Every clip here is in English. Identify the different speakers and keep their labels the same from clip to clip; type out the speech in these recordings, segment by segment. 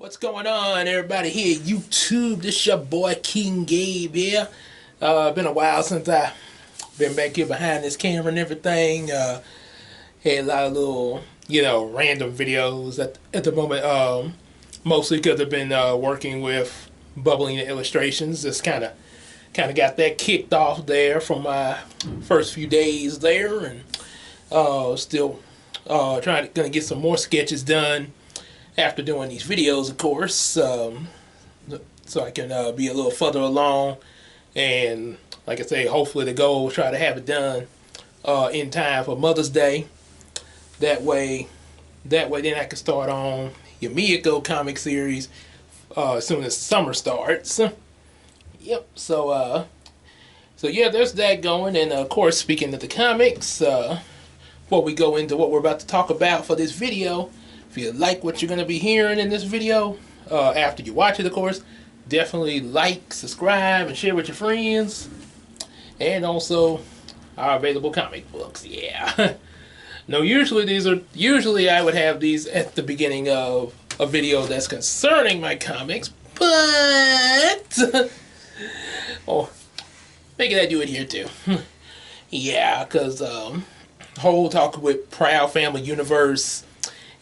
Speaker 1: What's going on, everybody here at YouTube? This your boy King Gabe here. Been a while since I been back here behind this camera and everything. Had a lot of little, random videos at the moment. Mostly because I've been working with bubbling illustrations. Just kind of got that kicked off there from my first few days there, and still gonna get some more sketches done after doing these videos, of course, so I can be a little further along, and like I say, hopefully the goal is try to have it done in time for Mother's Day. That way then I can start on your Miyako comic series as soon as summer starts. Yep. So yeah, there's that going, and of course, speaking of the comics, before we go into what we're about to talk about for this video. If you like what you're going to be hearing in this video, after you watch it, of course, definitely like, subscribe, and share with your friends. And also, our available comic books, yeah. No, usually I would have these at the beginning of a video that's concerning my comics, but oh, maybe I do it here too. Yeah, because whole talk with Proud Family Universe.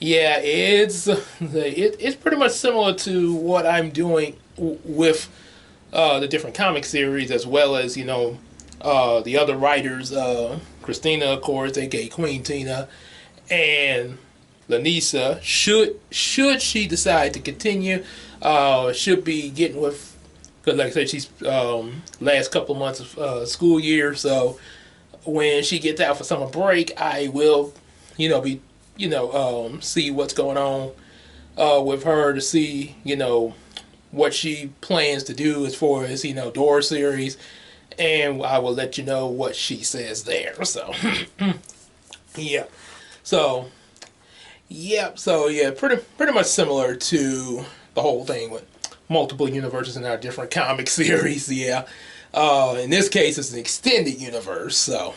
Speaker 1: Yeah, it's pretty much similar to what I'm doing with the different comic series, as well as the other writers, Christina, of course, aka Queen Tina, and Lanisa. Should she decide to continue, should be getting with, because like I said, she's last couple of months of school year, so when she gets out for summer break, I will be see what's going on with her, to see what she plans to do as far as door series, and I will let you know what she says there. So yeah, so pretty much similar to the whole thing with multiple universes in our different comic series. Yeah, in this case it's an extended universe. So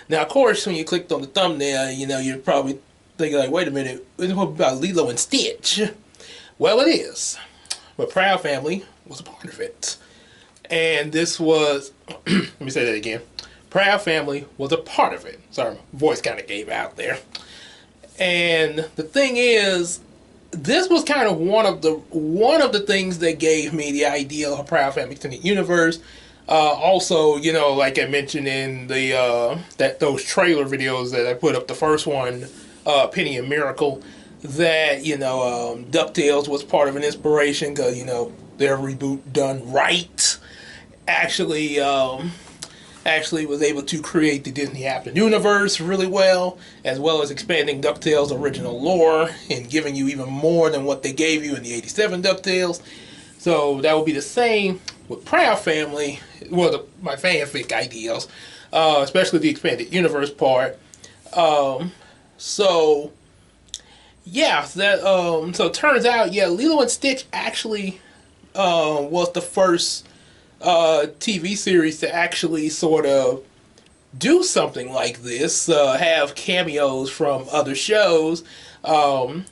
Speaker 1: now, of course, when you clicked on the thumbnail, you're probably thinking like, wait a minute, it's about Lilo and Stitch. Well, it is. But Proud Family was a part of it. And this was, let me say that again. Proud Family was a part of it. Sorry, my voice kind of gave out there. And the thing is, this was kind of one of the things that gave me the idea of a Proud Family Extended Universe. Also, like I mentioned in the those trailer videos that I put up, the first one, Penny and Miracle, that DuckTales was part of an inspiration, because their reboot done right actually was able to create the Disney Afternooniverse really well as expanding DuckTales original lore and giving you even more than what they gave you in the '87 DuckTales. So that will be the same with Proud Family. Well, my fanfic ideals, especially the expanded universe part. So yeah, so it turns out, yeah, Lilo and Stitch actually was the first TV series to actually sort of do something like this, have cameos from other shows. I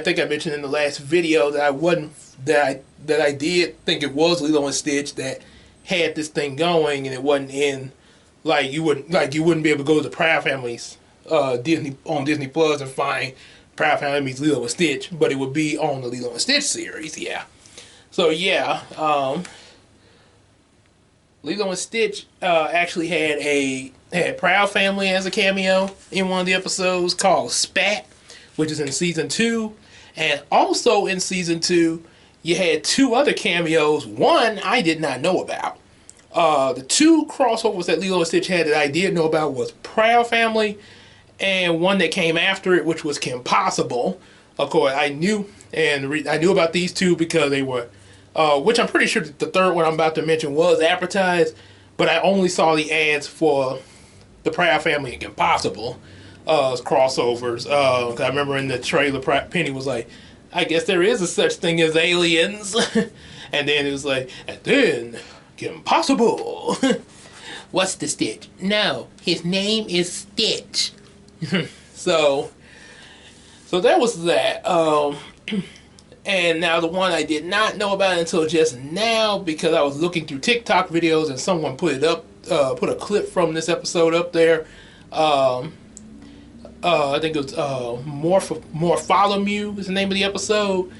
Speaker 1: think I mentioned in the last video that I did think it was Lilo and Stitch that had this thing going, and it wasn't in you wouldn't be able to go to Proud Family's Disney Plus and find Proud Family meets Lilo and Stitch, but it would be on the Lilo and Stitch series. Yeah, so yeah, Lilo and Stitch actually had Proud Family as a cameo in one of the episodes called Spat, which is in season 2, and also in season 2. You had 2 other cameos. One I did not know about. The 2 crossovers that Lilo and Stitch had that I did know about was Proud Family, and one that came after it, which was Kim Possible. Of course, I knew about these 2 because they were, which I'm pretty sure the third one I'm about to mention was advertised, but I only saw the ads for the Proud Family and Kim Possible crossovers. Cause I remember in the trailer, Penny was like, I guess there is a such thing as aliens. And then it was like, and then Kim Possible. What's the Stitch? No, his name is Stitch. So that was that. And now the one I did not know about until just now, because I was looking through TikTok videos and someone put it up, put a clip from this episode up there. I think it was Morpholomew is the name of the episode,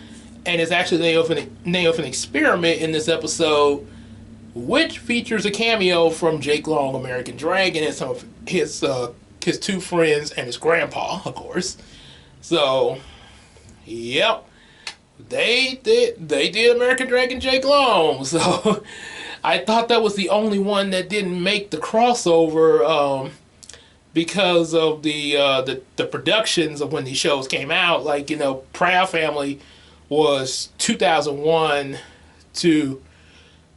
Speaker 1: and it's actually the name of an experiment in this episode, which features a cameo from Jake Long, American Dragon, and some of his two friends and his grandpa, of course. So, yep, they did American Dragon Jake Long. So I thought that was the only one that didn't make the crossover. Because of the productions of when these shows came out, like, you know, Proud Family was 2001 to,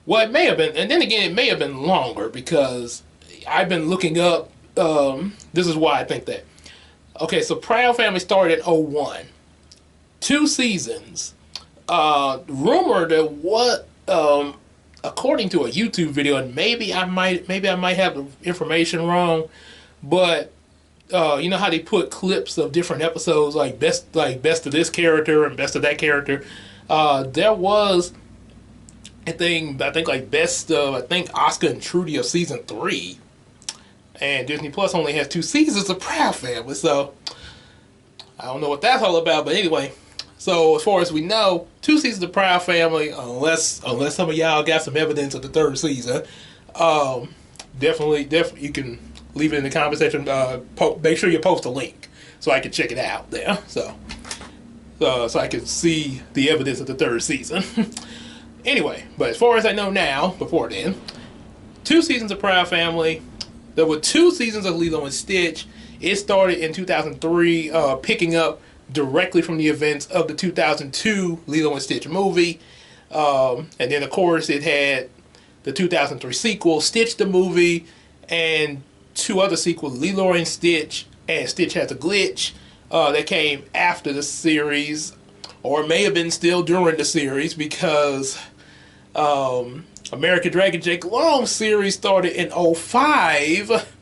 Speaker 1: well, it may have been, and then again, it may have been longer, because I've been looking up, this is why I think that. Okay, so Proud Family started in 01. 2 seasons. Rumored that what, according to a YouTube video, and maybe I might have the information wrong, but you know how they put clips of different episodes, like best of this character and best of that character. There was I think like best of, I think, Oscar and Trudy of season 3, and Disney Plus only has 2 seasons of Proud Family, so I don't know what that's all about. But anyway, so as far as we know, 2 seasons of Proud Family, unless some of y'all got some evidence of the 3rd season. Definitely you can leave it in the comment section. Make sure you post a link so I can check it out there. So I can see the evidence of the 3rd season. Anyway, but as far as I know now, before then, 2 seasons of Proud Family. There were 2 seasons of Lilo and Stitch. It started in 2003, picking up directly from the events of the 2002 Lilo and Stitch movie. And then, of course, it had the 2003 sequel, Stitch the Movie, and 2 other sequels, Lilo and Stitch and Stitch Has a Glitch, that came after the series, or may have been still during the series, because American Dragon Jake Long series started in 05,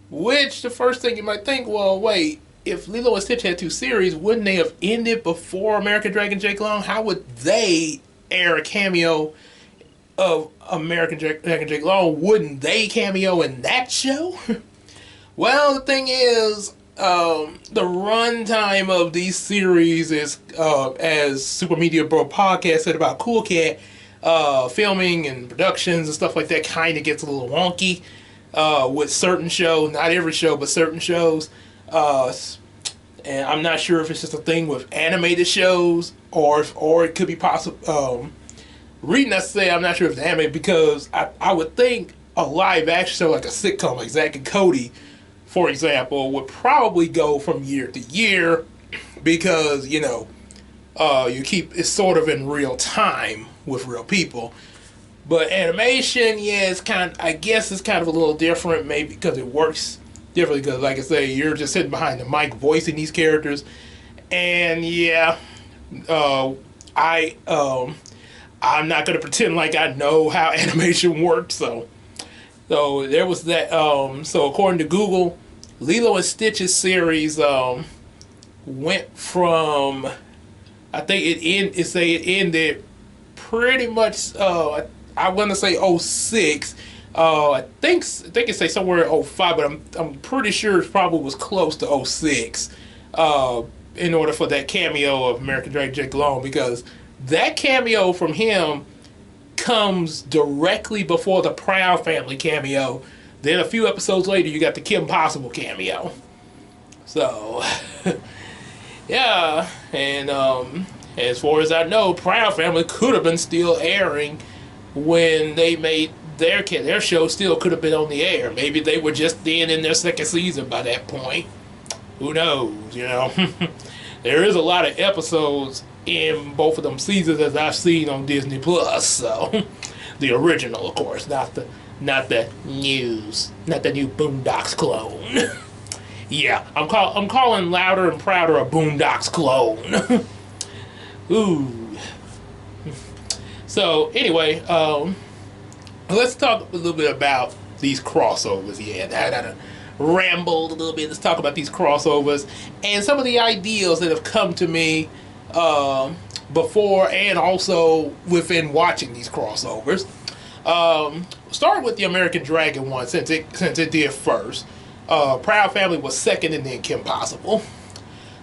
Speaker 1: which the first thing you might think, well, wait, if Lilo and Stitch had 2 series, wouldn't they have ended before American Dragon Jake Long? How would they air a cameo of American Dragon Jake Long? Wouldn't they cameo in that show? Well, the thing is, the runtime of these series is, as Super Media Bro Podcast said about Cool Cat, filming and productions and stuff like that kind of gets a little wonky with certain shows. Not every show, but certain shows. And I'm not sure if it's just a thing with animated shows, or it could be possible. Reading that say, I'm not sure if it's anime, because I would think a live action show like a sitcom like Zack and Cody, for example, would probably go from year to year, because, you know, it's sort of in real time with real people. But animation, yeah, I guess it's kind of a little different, maybe because it works differently, because, like I say, you're just sitting behind the mic voicing these characters. And yeah, I'm not going to pretend like I know how animation works, so there was that. So according to Google, Lilo and Stitch's series went from, I think it ended pretty much, I want to say 06. I think it say somewhere in 05, but I'm pretty sure it probably was close to 06, in order for that cameo of American Dragon Jake Long, because that cameo from him comes directly before the Proud Family cameo. Then a few episodes later, you got the Kim Possible cameo. So, yeah, and as far as I know, Proud Family could have been still airing when they made their show. Still could have been on the air. Maybe they were just then in their 2nd season by that point. Who knows? You know, there is a lot of episodes in both of them seasons as I've seen on Disney Plus. So, the original, of course, not the new Boondocks clone. Yeah, I'm calling Louder and Prouder a Boondocks clone. Ooh. So anyway, let's talk a little bit about these crossovers. Yeah, I rambled a little bit. Let's talk about these crossovers and some of the ideals that have come to me before and also within watching these crossovers. Start with the American Dragon one since it did first. Proud Family was second, and then Kim Possible.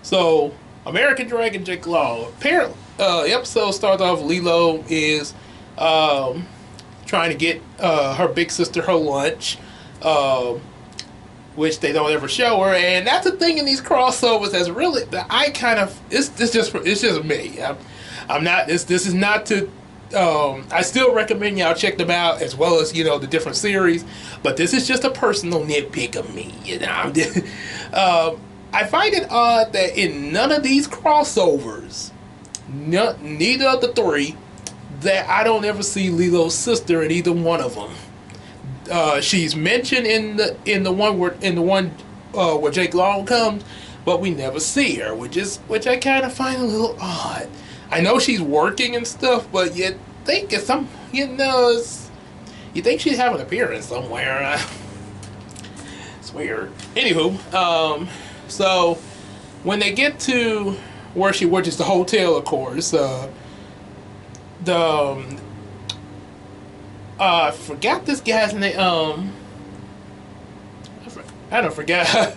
Speaker 1: So American Dragon Jake Long. Apparently, the episode starts off. Lilo is trying to get her big sister her lunch, which they don't ever show her, and that's the thing in these crossovers. That's really I kind of it's just me. I'm not this is not to. I still recommend y'all check them out as well as the different series, but this is just a personal nitpick of me. I find it odd that in none of these crossovers, neither of the three, that I don't ever see Lilo's sister in either one of them. She's mentioned in the one where Jake Long comes, but we never see her, which I kind of find a little odd. I know she's working and stuff, but you think you think she'd have an appearance somewhere. It's weird. Anywho, so when they get to where she works, it's the hotel, of course. I forgot this guy's name. I don't forget.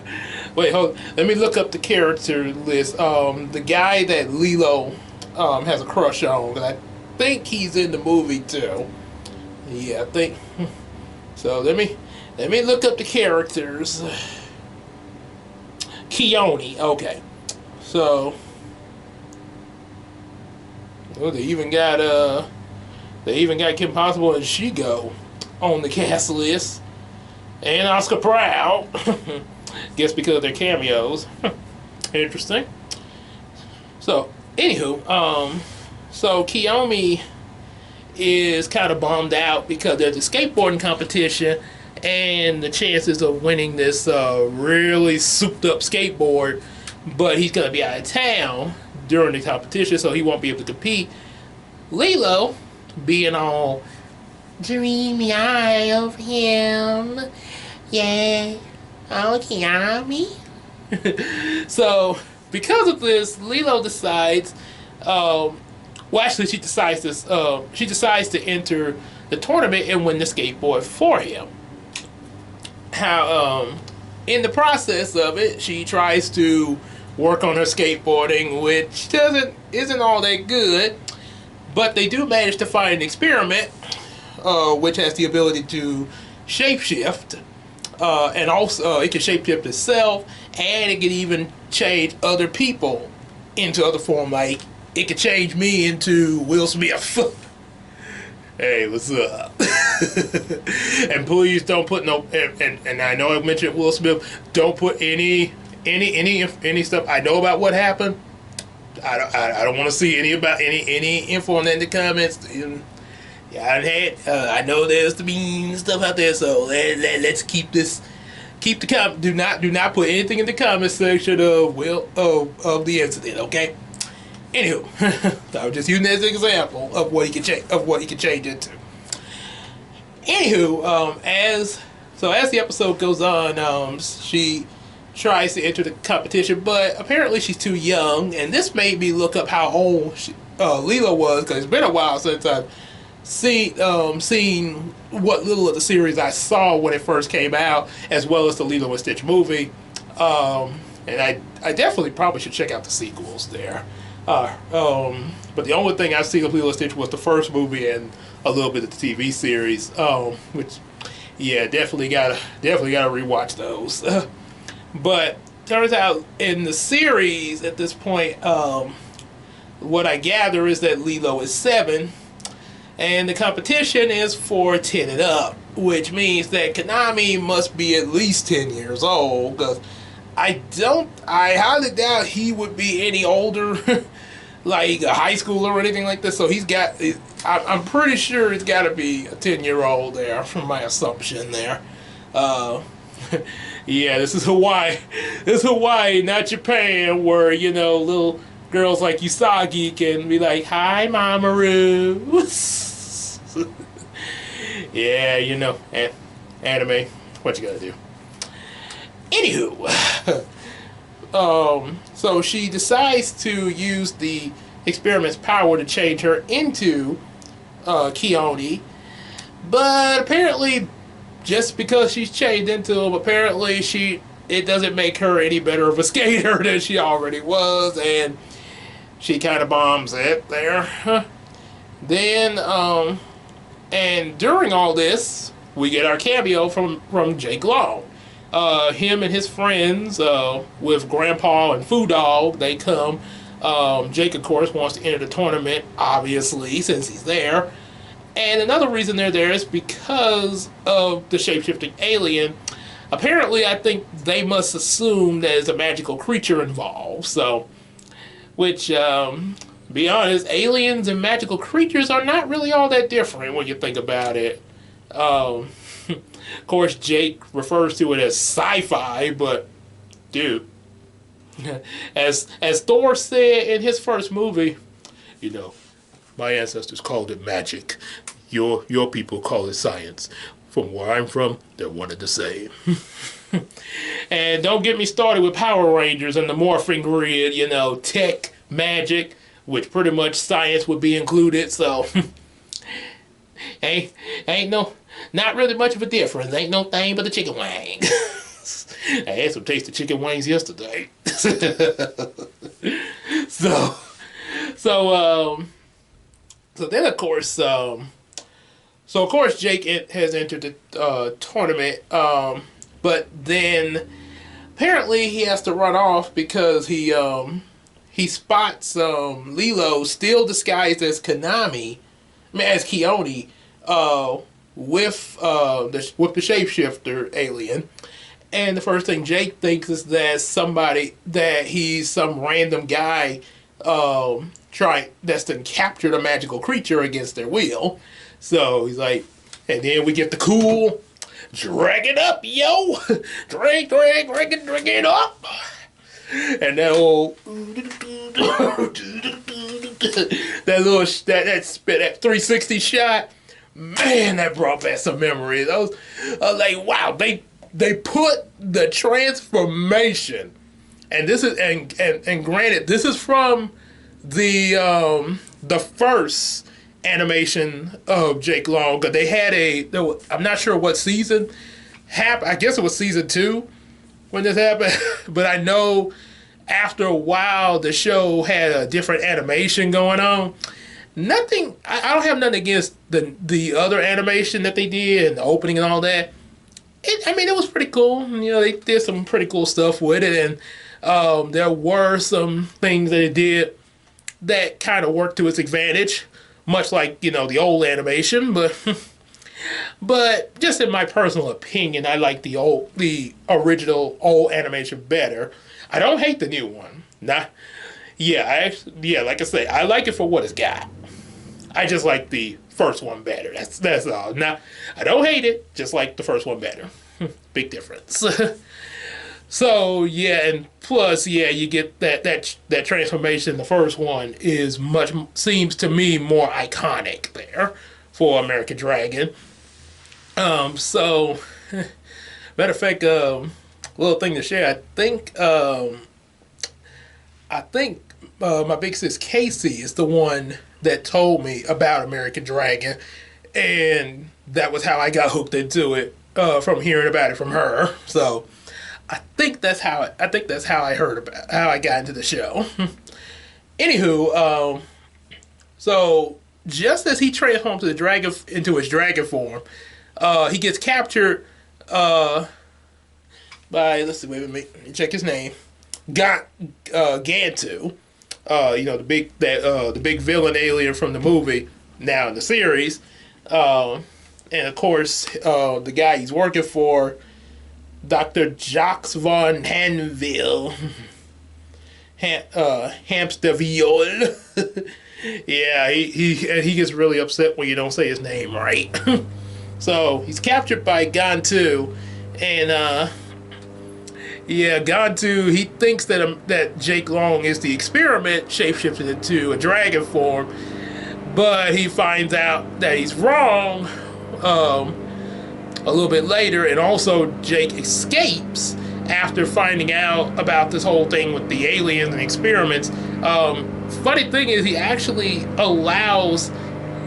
Speaker 1: Wait, hold. Let me look up the character list. The guy that Lilo has a crush on, because I think he's in the movie too. Yeah, I think. So let me look up the characters. Keone. Okay. So, well, they even got Kim Possible and Shigo on the cast list, and Oscar Proud. Guess because of their cameos. Interesting. So, anywho, so Kiyomi is kind of bummed out because there's a skateboarding competition, and the chances of winning this really souped up skateboard, but he's gonna be out of town during the competition, so he won't be able to compete. Lilo, being all dreamy eye of him, yeah, oh Kiyomi. So because of this, Lilo decides. Well, actually, she decides to enter the tournament and win the skateboard for him. How, in the process of it, she tries to work on her skateboarding, which isn't all that good. But they do manage to find an experiment, which has the ability to shapeshift, and also it can shapeshift itself, and it can even change other people into other form. Like it could change me into Will Smith. Hey, what's up? And please don't put no. And I know I mentioned Will Smith. Don't put any stuff. I know about what happened. I don't want to see any info on that in the comments. Yeah, I know there's the mean stuff out there, so let's keep this. Keep the comment. Do not put anything in the comment section of the incident. Okay. Anywho, I was just using that as an example of what he can change into. Anywho, as the episode goes on, she tries to enter the competition, but apparently she's too young, and this made me look up how old Lilo was, because it's been a while since I've seen what little of the series I saw when it first came out, as well as the Lilo and Stitch movie, and I definitely probably should check out the sequels there. But the only thing I've seen of Lilo and Stitch was the first movie and a little bit of the TV series, which, yeah, definitely gotta rewatch those. But turns out in the series at this point, what I gather is that Lilo is 7, and the competition is for 10 and up, which means that Konami must be at least 10 years old, because I highly doubt he would be any older, like a high schooler or anything like this. So I'm pretty sure he's got to be a 10-year-old there, from my assumption there. Yeah, this is Hawaii. This is Hawaii, not Japan, where, little girls like Usagi can be like, "Hi, Mamoru." Yeah, anime. What you gotta do? Anywho, So she decides to use the experiment's power to change her into Keone. But apparently, just because she's changed into him, apparently it doesn't make her any better of a skater than she already was, and she kind of bombs it there. Then, and during all this, we get our cameo from Jake Long. Him and his friends, with Grandpa and Foo Dog, they come. Jake, of course, wants to enter the tournament, obviously, since he's there. And another reason they're there is because of the shape-shifting alien. Apparently, I think they must assume there's a magical creature involved. So, which, be honest, aliens and magical creatures are not really all that different when you think about it. Of course, Jake refers to it as sci-fi, but dude, as Thor said in his first movie, you know, my ancestors called it magic. Your people call it science. From where I'm from, they're one and the same. And don't get me started with Power Rangers and the morphing grid, you know, tech, magic, which pretty much science would be included, so ain't no, not really much of a difference. Ain't no thing but the chicken wing. I had some tasty chicken wings yesterday. So then of course, Jake has entered the tournament, but then apparently he has to run off because he spots Lilo still disguised as Konami, as Keone, with the shapeshifter alien. And the first thing Jake thinks is that he's some random guy that's to capture the magical creature against their will. So he's like, and then we get the cool, drag it up, yo, drag it up. And that old that 360 shot, man, that brought back some memories. I was like, wow, they put the transformation, and this is and granted, this is from the first animation of Jake Long, because they had I'm not sure what season happened. I guess it was season 2 when this happened, but I know after a while the show had a different animation going on. I don't have nothing against the other animation that they did and the opening and all that. It was pretty cool. You know, they did some pretty cool stuff with it, and there were some things that it did that kind of worked to its advantage, much like, you know, the old animation, but just in my personal opinion, I like the original old animation better. I don't hate the new one. Like I say, I like it for what it's got. I just like the first one better. That's all. Now, I don't hate it, just like the first one better. Big difference. So yeah, and plus you get that transformation. The first one seems to me more iconic there for American Dragon. So matter of fact, little thing to share. I think my big sis Casey is the one that told me about American Dragon, and that was how I got hooked into it, from hearing about it from her. So I think that's how I heard about how I got into the show. Anywho, so just as he transforms into his dragon form, he gets captured by, let's see, let me check his name, Gantu. You know, the big villain alien from the movie, now in the series, and of course the guy he's working for, Dr. Jacques von Hanville, Hamsterviol. Yeah, he gets really upset when you don't say his name right. So he's captured by Gantu, and Gantu, he thinks that Jake Long is the experiment shapeshifted into a dragon form, but he finds out that he's wrong a little bit later, and also Jake escapes after finding out about this whole thing with the aliens and experiments. Funny thing is, he actually allows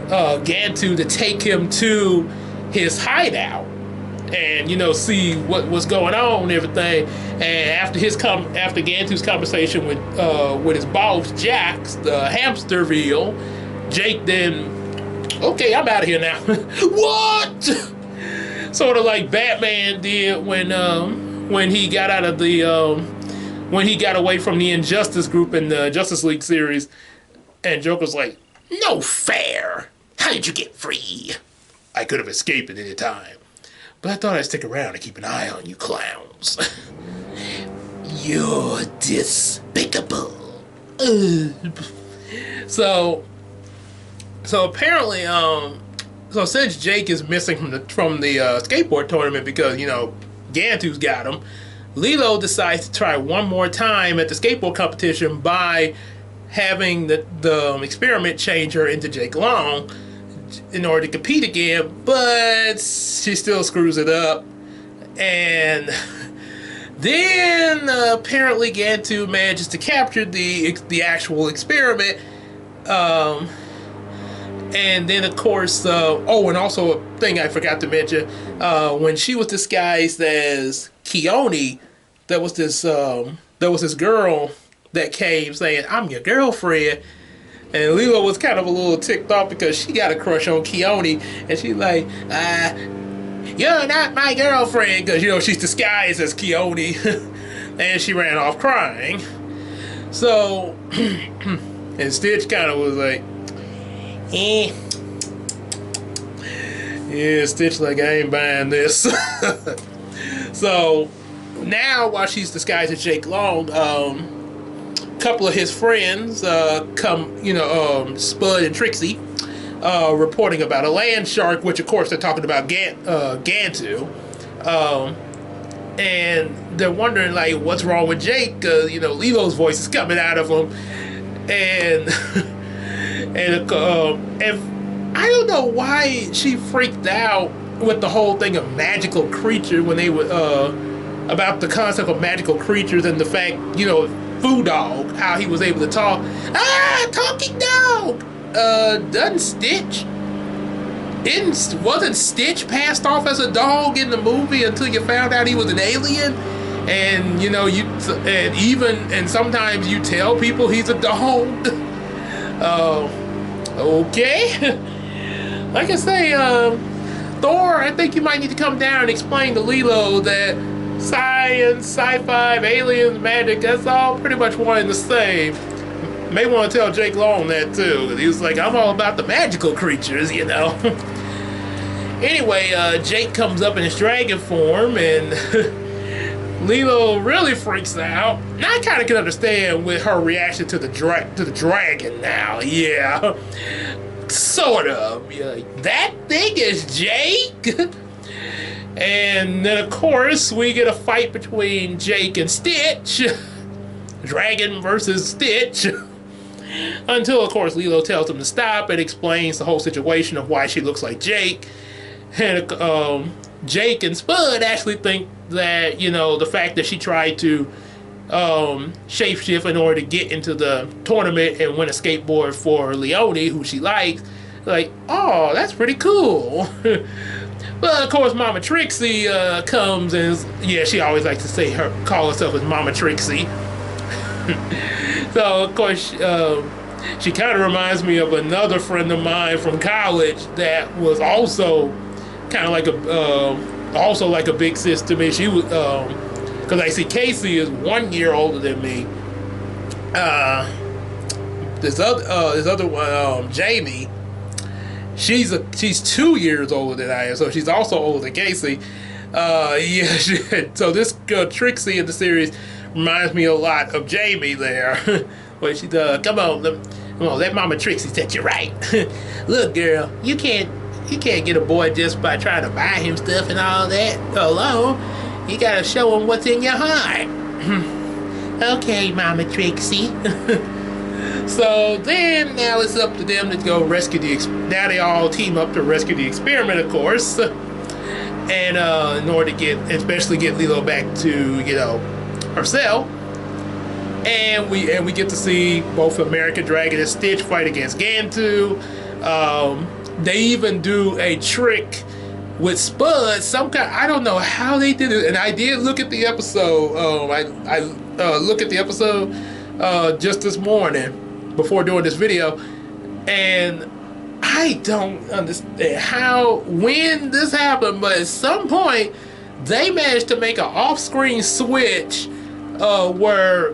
Speaker 1: Gantu to take him to his hideout and see what was going on and everything. And after Gantu's conversation with his boss Jax, the Hamsterville, Jake then, okay, I'm out of here now. What? Sort of like Batman did when he got out of the when he got away from the Injustice group in the Justice League series, and Joker's like, no fair. How did you get free? I could have escaped at any time, but I thought I'd stick around and keep an eye on you clowns. You're despicable. So apparently, so since Jake is missing from the skateboard tournament because Gantu's got him, Lilo decides to try one more time at the skateboard competition by having the experiment change her into Jake Long in order to compete again, but she still screws it up. And then apparently Gantu manages to capture the actual experiment. And then, of course, and also a thing I forgot to mention, when she was disguised as Keone, there was this girl that came saying, "I'm your girlfriend," and Lilo was kind of a little ticked off because she got a crush on Keone, and she's like, "You're not my girlfriend," because she's disguised as Keone, and she ran off crying. So, and Stitch kind of was like, yeah, Stitch like, I ain't buying this. So now while she's disguised as Jake Long, a couple of his friends come, Spud and Trixie, reporting about a land shark, which of course they're talking about Gantu, and they're wondering like what's wrong with Jake, because Lilo's voice is coming out of him, and and I don't know why she freaked out with the whole thing of magical creature when they were about the concept of magical creatures and the fact, Foo Dog, how he was able to talk. Talking dog. Wasn't Stitch passed off as a dog in the movie until you found out he was an alien? And and sometimes you tell people he's a dog. Okay. Like I say, Thor, I think you might need to come down and explain to Lilo that science, sci-fi, aliens, magic, that's all pretty much one and the same. May want to tell Jake Long that too, because he was like, I'm all about the magical creatures, Anyway, Jake comes up in his dragon form, and Lilo really freaks out. Now I kind of can understand with her reaction to the dragon now, yeah. Sort of. That thing is Jake? And then, of course, we get a fight between Jake and Stitch. Dragon versus Stitch. Until, of course, Lilo tells him to stop and explains the whole situation of why she looks like Jake. And Jake and Spud actually think that, the fact that she tried to shapeshift in order to get into the tournament and win a skateboard for Leone, who she likes, like, oh, that's pretty cool. But of course Mama Trixie comes and she always likes to call herself as Mama Trixie. So of course she kind of reminds me of another friend of mine from college that was also kind of like a big sis to me. She was because I see Casey is 1 year older than me. This other one, Jamie, she's 2 years older than I am, so she's also older than Casey. So this girl Trixie in the series reminds me a lot of Jamie there. Where she does, come on, let Mama Trixie set you right. Look, girl, you can't get a boy just by trying to buy him stuff and all that. Hello, you gotta show him what's in your heart. Okay, Mama Trixie. So then, now it's up to them to go rescue now they all team up to rescue the experiment, of course. and in order to especially get Lilo back to herself. And we get to see both American Dragon and Stitch fight against Gantu. They even do a trick with Spud, some kind. I don't know how they did it, and I did look at the episode. I look at the episode just this morning before doing this video, and I don't understand when this happened, but at some point they managed to make an off-screen switch where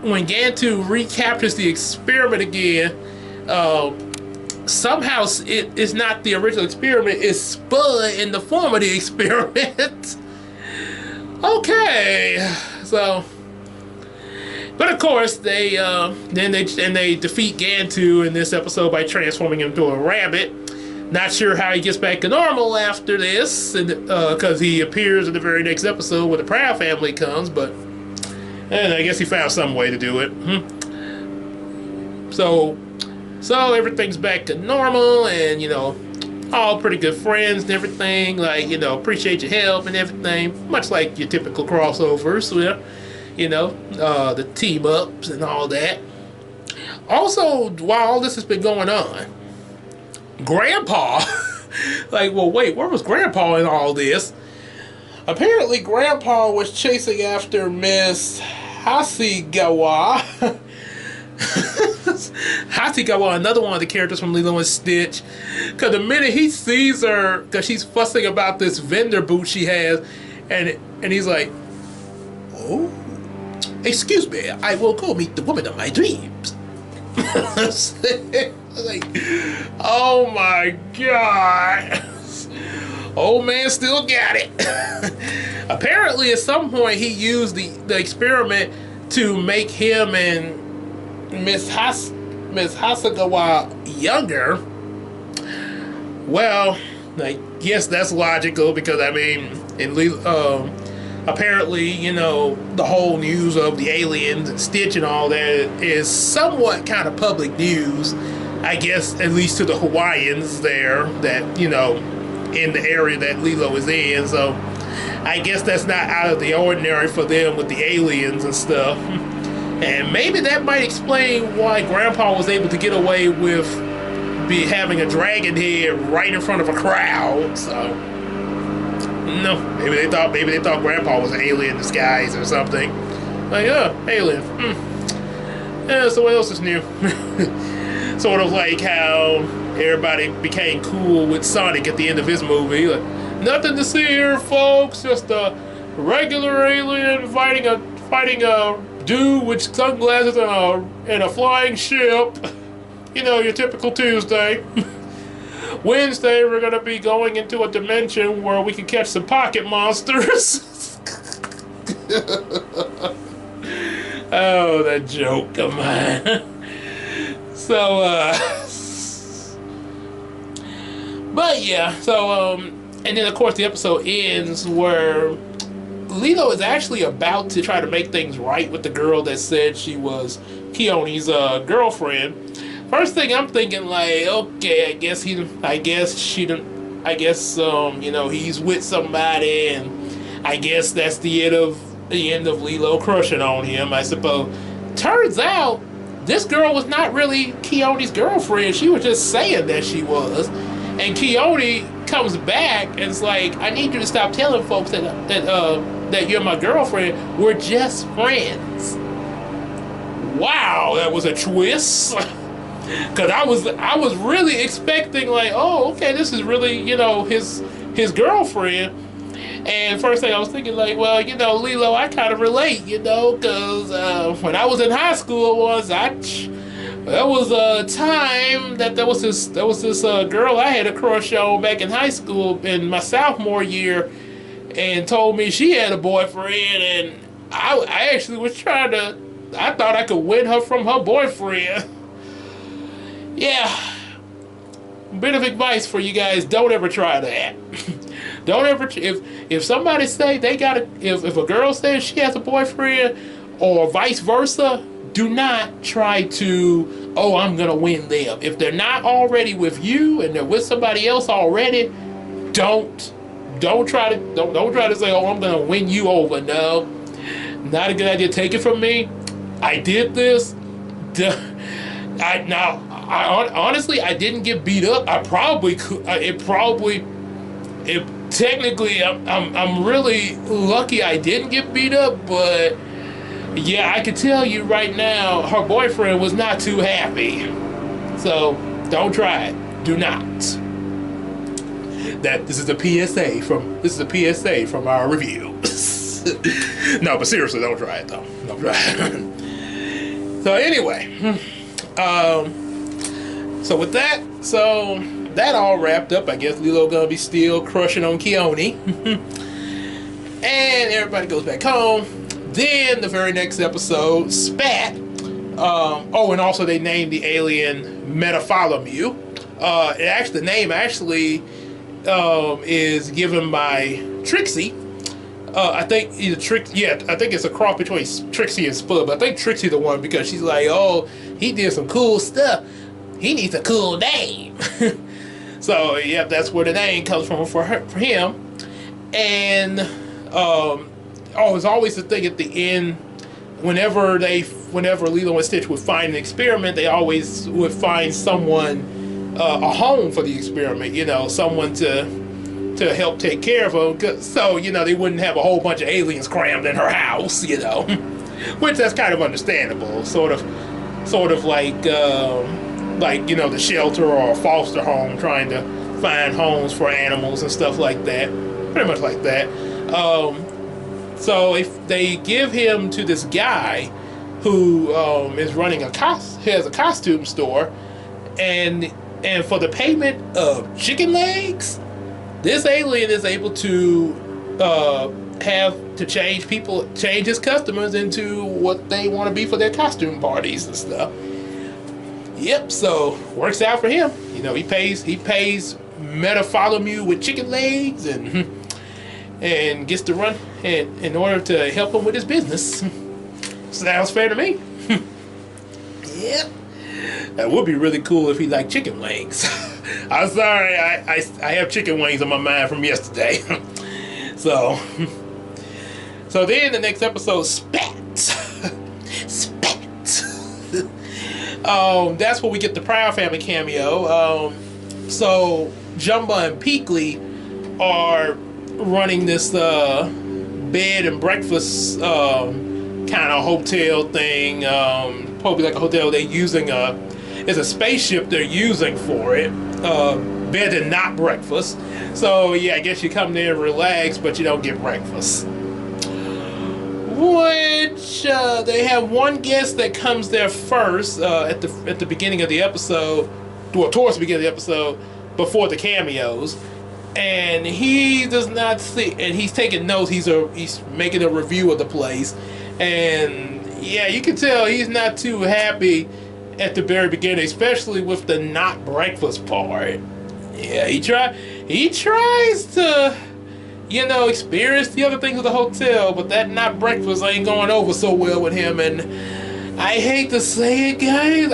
Speaker 1: when Gantu recaptures the experiment again, somehow it is not the original experiment, it's Spud in the form of the experiment. Okay, so, but of course they defeat Gantu in this episode by transforming him into a rabbit. Not sure how he gets back to normal after this, because he appears in the very next episode when the Proud family comes, but and I guess he found some way to do it. So everything's back to normal, and all pretty good friends and everything. Like, appreciate your help and everything. Much like your typical crossovers, the team ups and all that. Also, while all this has been going on, Grandpa, like, well, wait, where was Grandpa in all this? Apparently, Grandpa was chasing after Miss Hasegawa. Hasegawa, another one of the characters from Lilo and Stitch. Because the minute he sees her, because she's fussing about this vendor booth she has, and he's like, "Oh, excuse me, I will go meet the woman of my dreams." Like, oh my God. Old man still got it. Apparently, at some point, he used the experiment to make him and Miss Hasegawa younger. Well, I guess that's logical because apparently, the whole news of the aliens and Stitch and all that is somewhat kind of public news. I guess at least to the Hawaiians there that in the area that Lilo is in, so I guess that's not out of the ordinary for them with the aliens and stuff. And maybe that might explain why Grandpa was able to get away with having a dragon head right in front of a crowd. So no, maybe they thought Grandpa was an alien in disguise or something. Like, alien. Yeah, so what else is new? Sort of like how everybody became cool with Sonic at the end of his movie. Like, nothing to see here, folks. Just a regular alien fighting a dude with sunglasses and a flying ship. Your typical Tuesday. Wednesday, we're gonna be going into a dimension where we can catch some pocket monsters. Oh, that joke, come on. So, but yeah, so, and then of course the episode ends where Lilo is actually about to try to make things right with the girl that said she was Keone's girlfriend. First thing I'm thinking, like, okay, I guess he's with somebody, and I guess that's the end of Lilo crushing on him, I suppose. Turns out this girl was not really Keone's girlfriend. She was just saying that she was. And Keone comes back and it's like, I need you to stop telling folks that you're my girlfriend. We're just friends. Wow, that was a twist. Because I was really expecting, like, oh, okay, this is really, his girlfriend. And first thing I was thinking, like, well, Lilo, I kind of relate, because when I was in high school there was a time that there was this girl I had a crush on back in high school in my sophomore year, and told me she had a boyfriend, and I actually was I thought I could win her from her boyfriend. Yeah. Bit of advice for you guys: don't ever try that. Don't ever, if somebody say if a girl says she has a boyfriend or vice versa, do not try to, oh, I'm gonna win them. If they're not already with you and they're with somebody else already, don't don't try to say, oh, I'm gonna win you over. No, not a good idea. Take it from me. I did this. Honestly, I didn't get beat up. I probably could. Technically, I'm really lucky I didn't get beat up, but yeah, I can tell you right now, her boyfriend was not too happy. So don't try it. Do not. This is a PSA from our review. No, but seriously, don't try it though. Don't try it. So anyway, so with that, that all wrapped up. I guess Lilo gonna be still crushing on Keone, and everybody goes back home. Then the very next episode, Spat. Oh, and also they named the alien Metapholomew. The name actually is given by Trixie. I think either I think it's a cross between Trixie and Spud, but I think Trixie the one because she's like, oh, he did some cool stuff. He needs a cool name. So yeah, that's where the name comes from for him. And it's always the thing at the end. Whenever Lilo and Stitch would find an experiment, they always would find someone a home for the experiment. Someone to help take care of them. So they wouldn't have a whole bunch of aliens crammed in her house. Which that's kind of understandable. Sort of like the shelter or a foster home trying to find homes for animals and stuff like that. Pretty much like that. So if they give him to this guy who is running has a costume store, and for the payment of chicken legs, this alien is able to change his customers into what they want to be for their costume parties and stuff. Yep, so works out for him. He pays Metapholomew with chicken legs and gets to run in order to help him with his business. Sounds fair to me. Yep. That would be really cool if he liked chicken wings. I'm sorry, I have chicken wings on my mind from yesterday. So then the next episode, Spat. That's where we get the Proud Family cameo. So Jumba and Peakley are running this bed and breakfast kind of hotel thing. Probably like a hotel. They're using it's a spaceship they're using for it. Bed and not breakfast. So yeah, I guess you come there and relax, but you don't get breakfast. Which they have one guest that comes there first at the beginning of the episode, well, towards the beginning of the episode, before the cameos, and he does not see, and he's taking notes. He's making a review of the place, and yeah, you can tell he's not too happy at the very beginning, especially with the not breakfast part. Yeah, he tries to experience the other things of the hotel, but that not breakfast ain't going over so well with him. And I hate to say it, guys.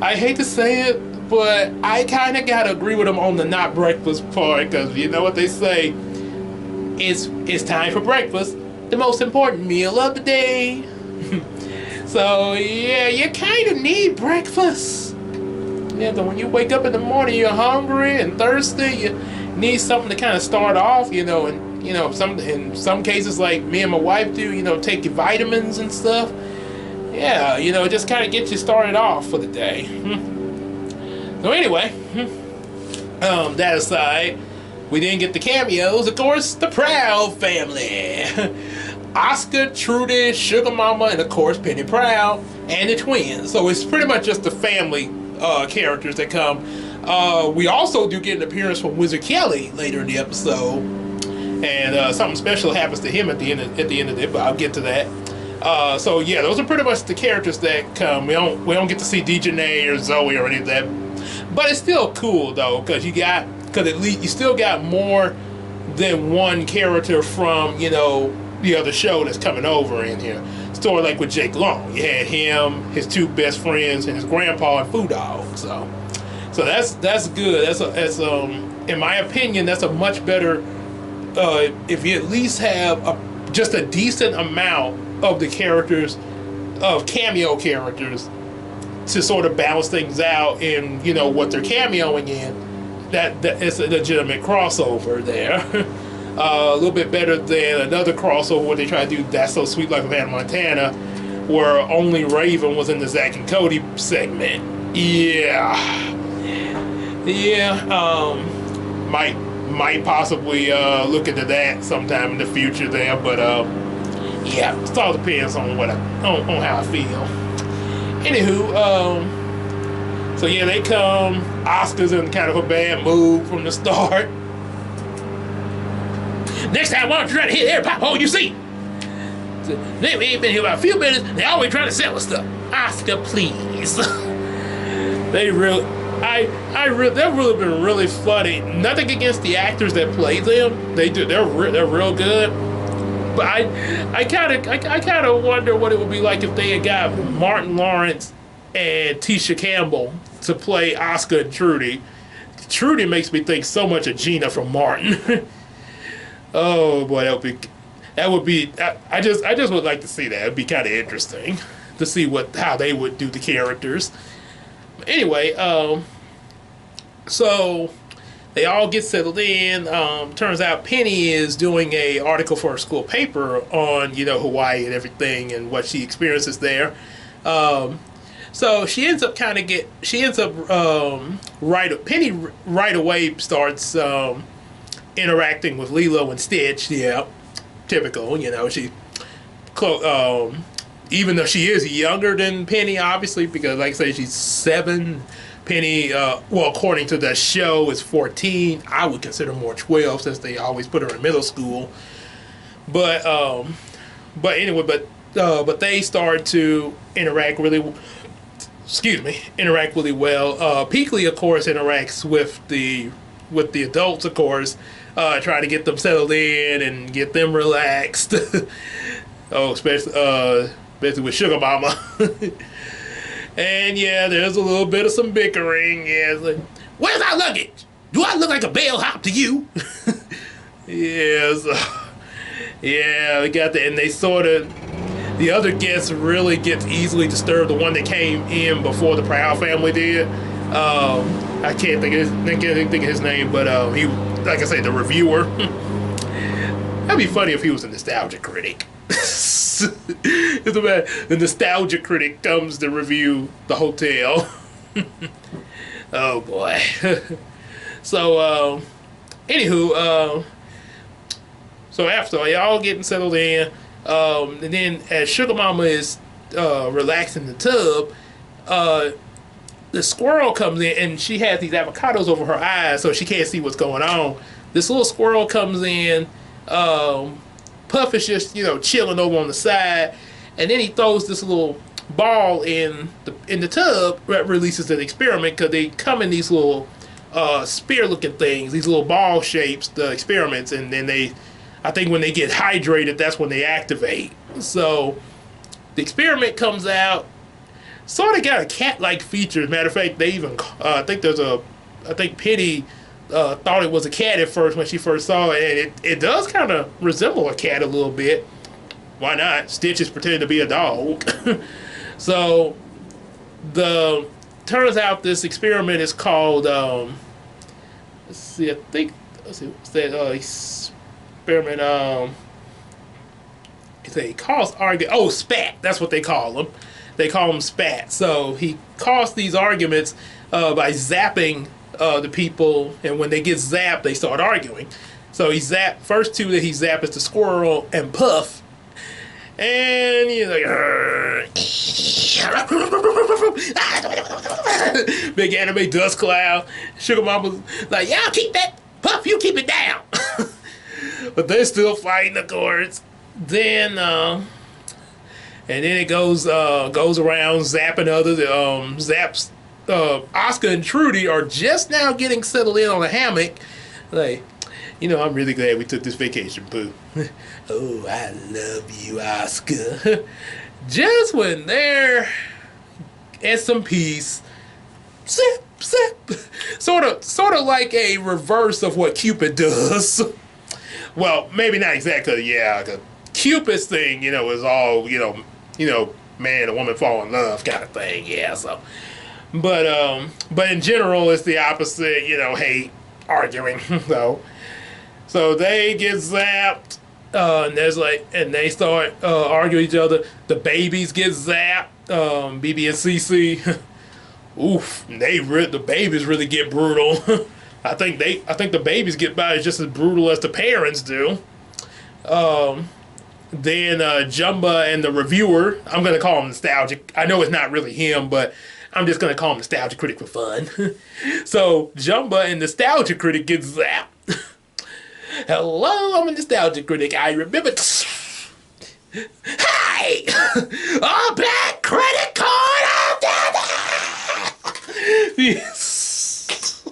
Speaker 1: I hate to say it, but I kind of gotta agree with him on the not breakfast part, because you know what they say, it's time for breakfast, the most important meal of the day. So yeah, you kind of need breakfast. Yeah, so when you wake up in the morning, you're hungry and thirsty. You need something to kind of start off, in some cases, like me and my wife do, take your vitamins and stuff. Yeah, just kind of get you started off for the day. So anyway, that aside, we didn't get the cameos. Of course, the Proud Family. Oscar, Trudy, Sugar Mama, and of course Penny Proud, and the twins. So it's pretty much just the family characters that come. We also do get an appearance from Wizard Kelly later in the episode, and something special happens to him at the end of it, but I'll get to that. So yeah, those are pretty much the characters that come. We don't get to see Dejanay or Zoe or any of that, but it's still cool though, because at least you still got more than one character from the other show that's coming over in here. Story like with Jake Long, you had him, his two best friends, and his grandpa and Foo Dog. So that's good. in my opinion, that's a much better. If you at least have just a decent amount of the characters, of cameo characters, to sort of balance things out in, you know, what they're cameoing in, that it's a legitimate crossover there. A little bit better than another crossover where they try to do That's So Sweet Life of Hannah Montana, where only Raven was in the Zack and Cody segment. Yeah. Might possibly look into that sometime in the future there, but yeah, it all depends on on how I feel. Anywho, so yeah, they come. Oscar's in kind of a bad mood from the start. Next time, why don't you try to hit every pop hole you see? They ain't been here about a few minutes. They always trying to sell us stuff. Oscar, please. They really. They've really been really funny. Nothing against the actors that play them. They're real good. But I kind of wonder what it would be like if they had got Martin Lawrence and Tisha Campbell to play Oscar and Trudy. Trudy makes me think so much of Gina from Martin. Oh boy, that would be. I just would like to see that. It'd be kind of interesting to see how they would do the characters. Anyway, so they all get settled in. Turns out Penny is doing a article for her school paper on, you know, Hawaii and everything and what she experiences there. So she ends up Penny right away starts interacting with Lilo and Stitch. Yeah, typical. You know, even though she is younger than Penny, obviously, because like I say, she's 7. Penny, well, according to the show, is 14. I would consider more 12 since they always put her in middle school. But anyway, but they start to interact really well. Peakley, of course, interacts with the adults, of course, trying to get them settled in and get them relaxed. Oh, especially with Sugar Mama. And yeah, there's a little bit of some bickering. Yeah, it's like, where's our luggage? Do I look like a bellhop to you? Yes. Yeah, we got that, and they sort of. The other guests really gets easily disturbed. The one that came in before the Proud family did. I can't think of his name, but he, like I said, the reviewer. That'd be funny if he was a nostalgia critic. The nostalgia critic comes to review the hotel. Oh boy. So anywho, so after y'all getting settled in, and then as Sugar Mama is relaxing the tub, the squirrel comes in, and she has these avocados over her eyes so she can't see what's going on. This little squirrel comes in. Puff is just, you know, chilling over on the side, and then he throws this little ball in the tub that releases an experiment, because they come in these little spear-looking things, these little ball shapes, the experiments, and then I think when they get hydrated, that's when they activate. So the experiment comes out, sort of got a cat-like feature. As a matter of fact, they even I think Penny thought it was a cat at first when she first saw it, and it does kind of resemble a cat a little bit. Why not? Stitch is pretending to be a dog. So turns out this experiment is called what's that experiment, they cause argument. Oh, spat. That's what they call them. They call them spat. So he caused these arguments by zapping the people, and when they get zapped, they start arguing. So first two that he zapped is the squirrel and Puff, and he's like, big anime dust cloud. Sugar Mama's like, yeah, I'll keep that. Puff, you keep it down. But they're still fighting, of course. Then and then it goes around zapping others. Zaps. Oscar and Trudy are just now getting settled in on a hammock. Like, you know, I'm really glad we took this vacation, boo. Oh, I love you, Oscar. Just when they're at some peace, zip, zap. Sort of like a reverse of what Cupid does. Well, maybe not exactly. Yeah, Cupid's thing, is all man and woman fall in love kind of thing. Yeah, so. But in general, it's the opposite. Hate, arguing. So they get zapped. And they start arguing each other. The babies get zapped. BB and CC. Oof, the babies really get brutal. I think the babies get by just as brutal as the parents do. Then Jumba and the reviewer, I'm gonna call him Nostalgic. I know it's not really him, but I'm just gonna call him Nostalgia Critic for fun. So Jumba and Nostalgia Critic get zapped. Hello, I'm a Nostalgia Critic. I remember. Hey! A black credit card out there! Yes.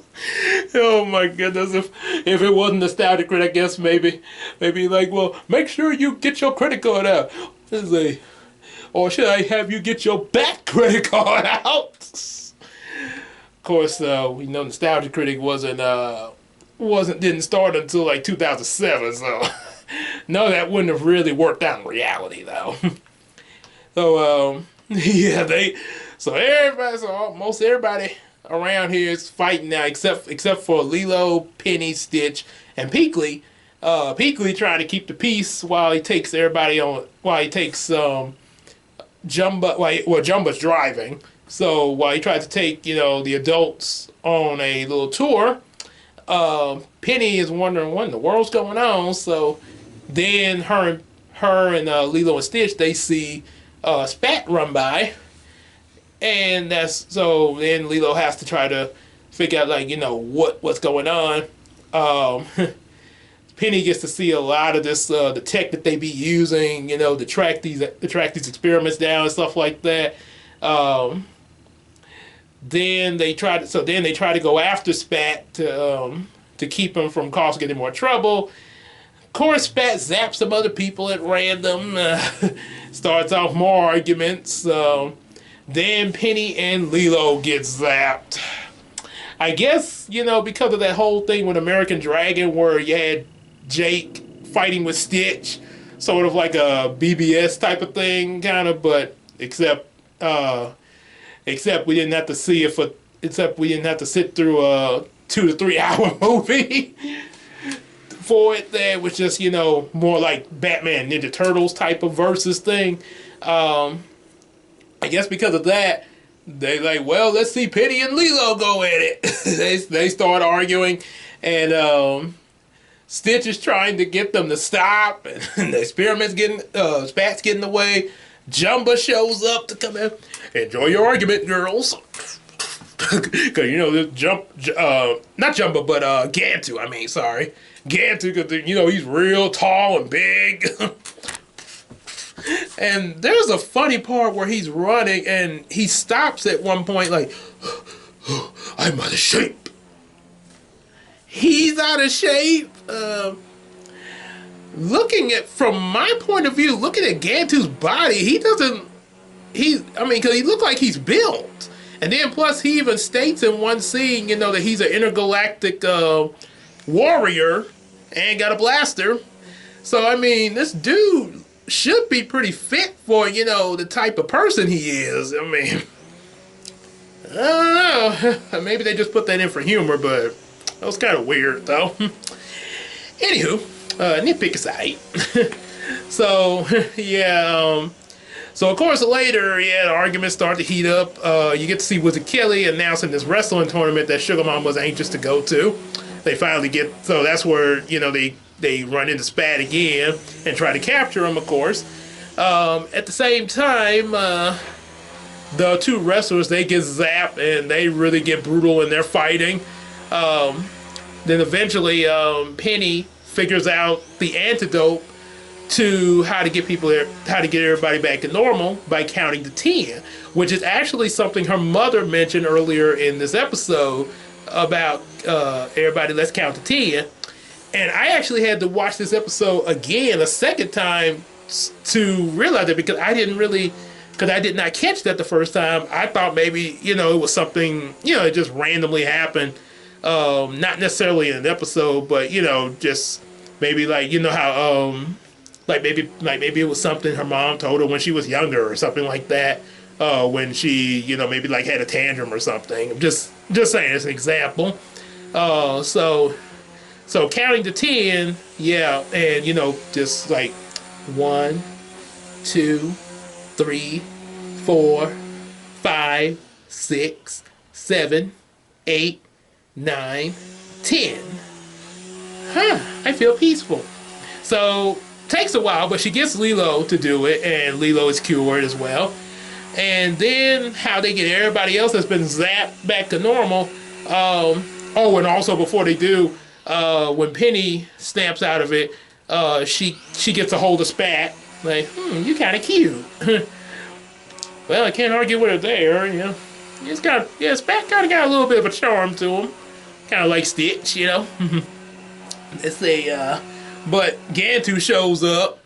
Speaker 1: Oh my goodness. If it wasn't Nostalgia Critic, I guess maybe like, well, make sure you get your credit card out. Or should I have you get your back credit card out? Of course, we know Nostalgia Critic didn't start until like 2007, so no, that wouldn't have really worked out in reality though. So yeah, most everybody around here is fighting now, except for Lilo, Penny, Stitch, and Peakley. Peakley trying to keep the peace while he takes Jumba. Jumba's driving, so while he tried to take the adults on a little tour. Penny is wondering what in the world's going on. So then her and Lilo and Stitch, they see Spat run by, and then Lilo has to try to figure out what's going on. Penny gets to see a lot of this the tech that they be using to track these experiments down and stuff like that. Then they try to go after Spat to keep him from causing any more trouble. Of course, Spat zaps some other people at random. Starts off more arguments. Then Penny and Lilo get zapped. I guess because of that whole thing with American Dragon, where you had Jake fighting with Stitch, sort of like a BBS type of thing, kind of, but except we didn't have to sit through a 2 to 3 hour movie for it. That was just more like Batman Ninja Turtles type of versus thing. I guess because of that, they like, well, let's see Penny and Lilo go at it. they start arguing, and Stitch is trying to get them to stop, and the experiment's Spat's getting away. Jumba shows up to come in. Enjoy your argument, girls. Because not Jumba, but Gantu. Gantu, because he's real tall and big. And there's a funny part where he's running and he stops at one point like, I'm out of shape. He's out of shape. From my point of view, looking at Gantu's body, because he looked like he's built. And then plus he even states in one scene, that he's an intergalactic warrior and got a blaster. So, this dude should be pretty fit for, the type of person he is. I don't know. Maybe they just put that in for humor, but that was kind of weird, though. Anywho, nitpick aside. So, yeah, so, of course, later, the arguments start to heat up. You get to see Wizard Kelly announcing this wrestling tournament that Sugar Mom was anxious to go to. They finally so that's where, they run into Spat again and try to capture him, of course. At the same time, the two wrestlers, they get zapped and they really get brutal in their fighting. Then eventually, Penny figures out the antidote to how to get everybody back to normal by counting to 10, which is actually something her mother mentioned earlier in this episode about everybody, let's count to 10. And I actually had to watch this episode again a second time to realize it, because I didn't really because I did not catch that the first time. I thought maybe, you know, it was something, you know, it just randomly happened. Not necessarily in an episode, but, you know, just maybe like, you know how, maybe it was something her mom told her when she was younger or something like that. When she, you know, maybe like had a tantrum or something. Just saying as an example. So counting to 10, yeah, and you know, just like 1, 2, 3, 4, 5, 6, 7, 8, 9, 10. I feel peaceful. So takes a while, but she gets Lilo to do it, and Lilo is cured as well. And then how they get everybody else that's been zapped back to normal. And also before they do, when Penny snaps out of it, she gets a hold of Spat. Like, you kind of cute. Well, I can't argue with her there. You know, Spat kind of got a little bit of a charm to him, kind of like Stitch, you know. Let's say, but Gantu shows up,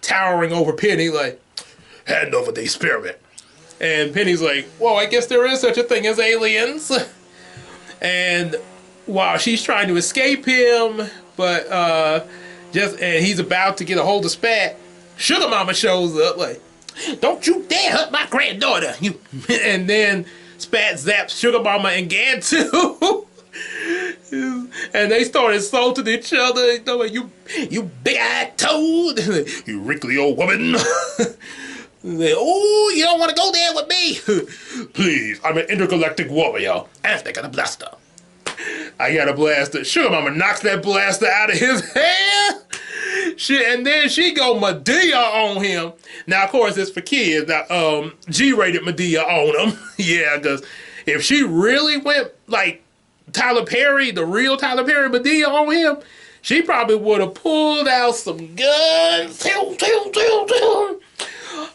Speaker 1: towering over Penny, like, hand over the experiment. And Penny's like, well, I guess there is such a thing as aliens. And while she's trying to escape him, but and he's about to get a hold of Spat, Sugar Mama shows up like, don't you dare hurt my granddaughter. And then Spat zaps Sugar Mama and Gantu. And they start insulting each other. Like, you big-eyed toad. You wrinkly old woman. Like, oh, you don't want to go there with me. Please, I'm an intergalactic warrior. And I got a blaster. I got a blaster. Sugar Mama knocks that blaster out of his hand. And then she go Medea on him. Now, of course, it's for kids. Now, G-rated Medea on him. Yeah, because if she really went like Tyler Perry, the real Tyler Perry Medea on him, she probably would have pulled out some guns.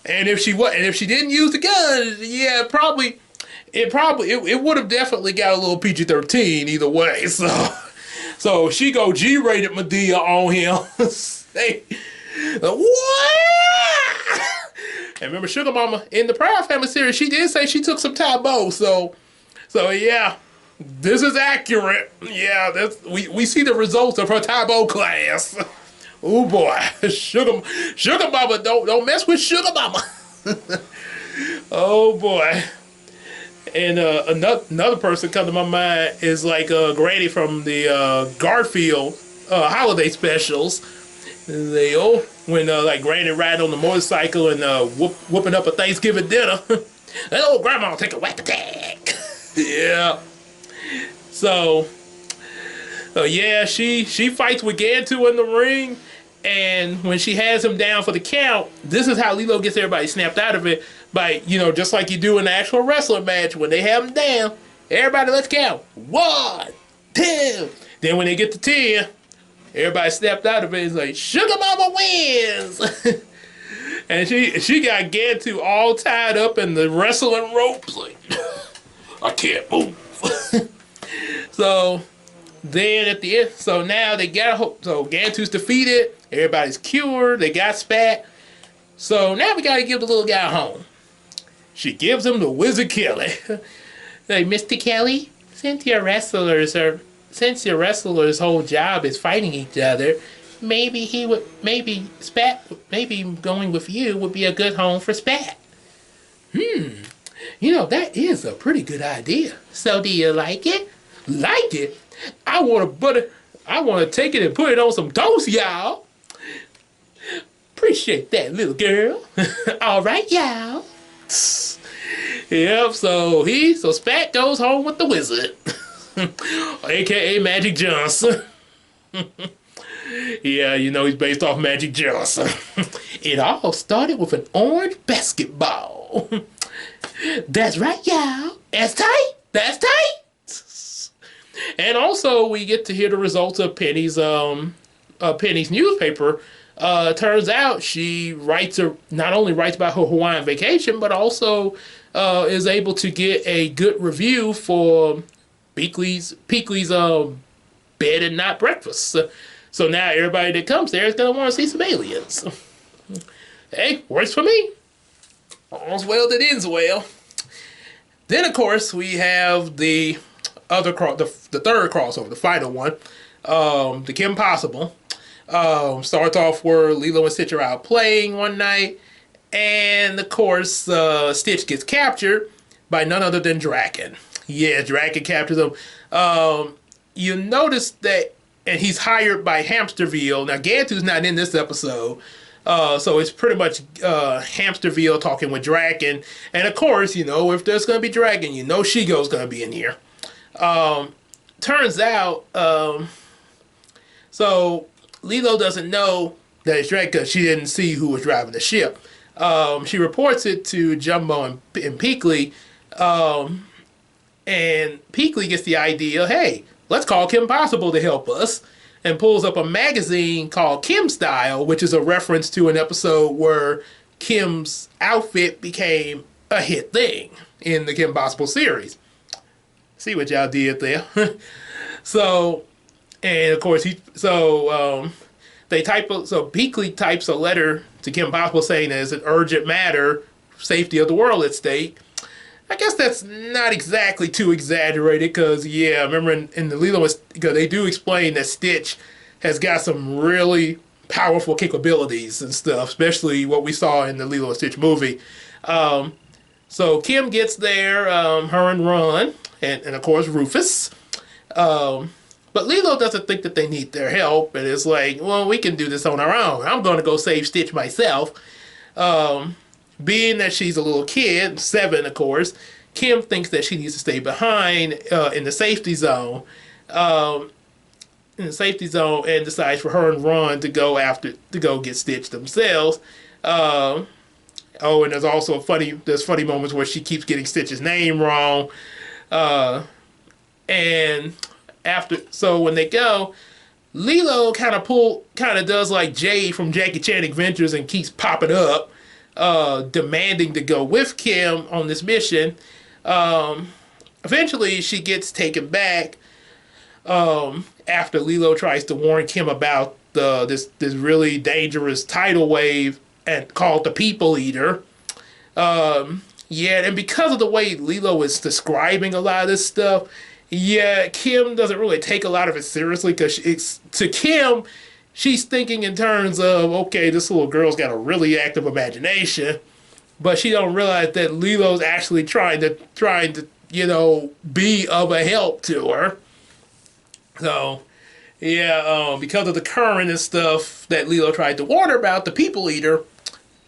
Speaker 1: And if she didn't use the guns, yeah, it would have definitely got a little PG-13 either way. So she go G-rated Medea on him. Say, what? And remember, Sugar Mama in the Proud Family series, she did say she took some Taebo. So yeah, this is accurate. Yeah, we see the results of her Taebo class. Oh boy, Sugar Mama, don't mess with Sugar Mama. Oh boy. And another person come to my mind is like Granny from the Garfield holiday specials. When like Granny riding on the motorcycle and whooping up a Thanksgiving dinner. That old grandma will take a whack attack. Yeah. So yeah, she fights with Gantu in the ring. And when she has him down for the count, this is how Lilo gets everybody snapped out of it. By, you know, just like you do in the actual wrestling match, when they have him down, everybody let's count. 1, 2. Then when they get to 10, everybody snapped out of it. It's like, Sugar Mama wins. And she got Gantu all tied up in the wrestling ropes. Like, I can't move. So then at the end, so now they got so Gantu's defeated. Everybody's cured. They got Spat. So now we got to give the little guy home. She gives him to Wizard Kelly. Like, Mr. Kelly, since your wrestlers' whole job is fighting each other, maybe going with you would be a good home for Spat. You know, that is a pretty good idea. So do you like it? Like it? I want to take it and put it on some toast, y'all. Appreciate that, little girl. All right, y'all. Yep, so Spat goes home with the wizard. AKA Magic Johnson. Yeah, you know he's based off Magic Johnson. It all started with an orange basketball. That's right, y'all. That's tight. That's tight. And also, we get to hear the results of Penny's newspaper. Turns out she not only writes about her Hawaiian vacation, but also is able to get a good review for Peakley's bed and not breakfast. So now everybody that comes there is going to want to see some aliens. Hey, works for me. All's well that ends well. Then, of course, we have the the third crossover, the final one, the Kim Possible. Starts off where Lilo and Stitch are out playing one night, and of course, Stitch gets captured by none other than Draken. Yeah, Draken captures him. You notice that, and he's hired by Hamsterville. Now, Gantu's not in this episode, so it's pretty much Hamsterville talking with Draken. And of course, you know, if there's going to be Draken, you know Shigo's going to be in here. Turns out, so Lilo doesn't know that it's Draken because she didn't see who was driving the ship. She reports it to Jumbo and Peakley, and Peakley gets the idea, hey, let's call Kim Possible to help us, and pulls up a magazine called Kim Style, which is a reference to an episode where Kim's outfit became a hit thing in the Kim Possible series. See what y'all did there. So, and of course, Peakley types a letter to Kim Possible saying that it's an urgent matter, safety of the world at stake. I guess that's not exactly too exaggerated because, yeah, I remember in the Lilo, because they do explain that Stitch has got some really powerful capabilities and stuff, especially what we saw in the Lilo and Stitch movie. So Kim gets there, her and Ron, and of course Rufus. But Lilo doesn't think that they need their help, and it's like, well, we can do this on our own. I'm going to go save Stitch myself. Being that she's a little kid, 7 of course, Kim thinks that she needs to stay behind in the safety zone. And decides for her and Ron to go get Stitch themselves. And there's also funny moments where she keeps getting Stitch's name wrong. So when they go, Lilo kind of does like Jay from Jackie Chan Adventures and keeps popping up, demanding to go with Kim on this mission. Eventually, she gets taken back after Lilo tries to warn Kim about this really dangerous tidal wave called the People Eater. And because of the way Lilo is describing a lot of this stuff, Kim doesn't really take a lot of it seriously because to Kim, she's thinking in terms of, okay, this little girl's got a really active imagination, but she don't realize that Lilo's actually trying to be of a help to her. So, because of the current and stuff that Lilo tried to warn her about, the People Eater,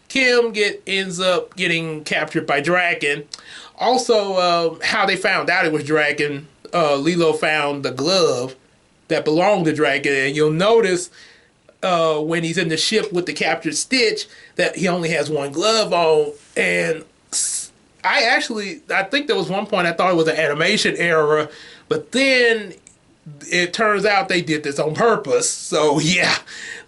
Speaker 1: Kim ends up getting captured by Draken. Also, how they found out it was Draken, Lilo found the glove that belonged to Draken, and you'll notice when he's in the ship with the captured Stitch that he only has one glove on. And I think there was one point I thought it was an animation error, but then it turns out they did this on purpose. So yeah,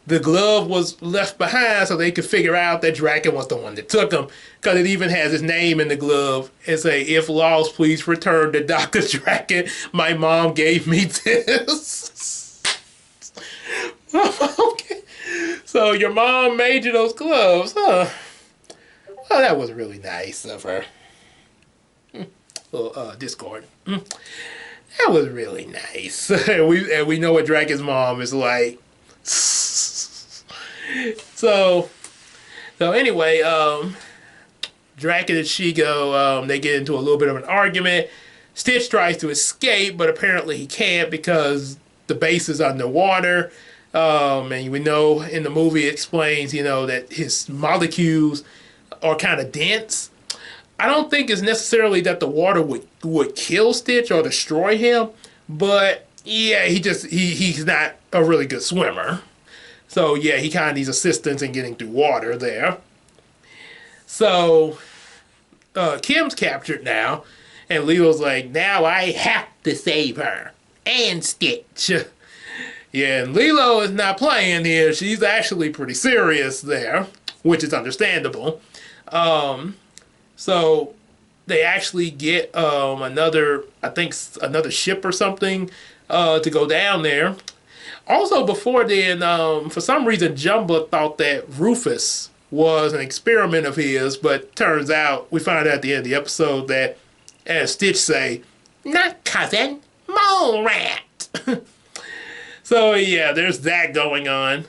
Speaker 1: the glove was left behind so they could figure out that Draken was the one that took him, because it even has his name in the glove and say, if lost, please return to Dr. Draken. My mom gave me this. Okay. So your mom made you those gloves, huh? Well, that was really nice of her. Little Discord. That was really nice. and we know what Draken's mom is like. So anyway, Draken and Shigo, they get into a little bit of an argument. Stitch tries to escape, but apparently he can't because the base is underwater. And we know in the movie it explains, that his molecules are kind of dense. I don't think it's necessarily that the water would kill Stitch or destroy him, but yeah, he's not a really good swimmer. So yeah, he kind of needs assistance in getting through water there. So Kim's captured now, and Lilo's like, now I have to save her and Stitch. Yeah, and Lilo is not playing here. She's actually pretty serious there, which is understandable. So they actually get another ship or something to go down there. Also, before then, for some reason, Jumbo thought that Rufus was an experiment of his, but turns out, we find out at the end of the episode that, as Stitch say, not cousin, mole rat. So yeah, there's that going on.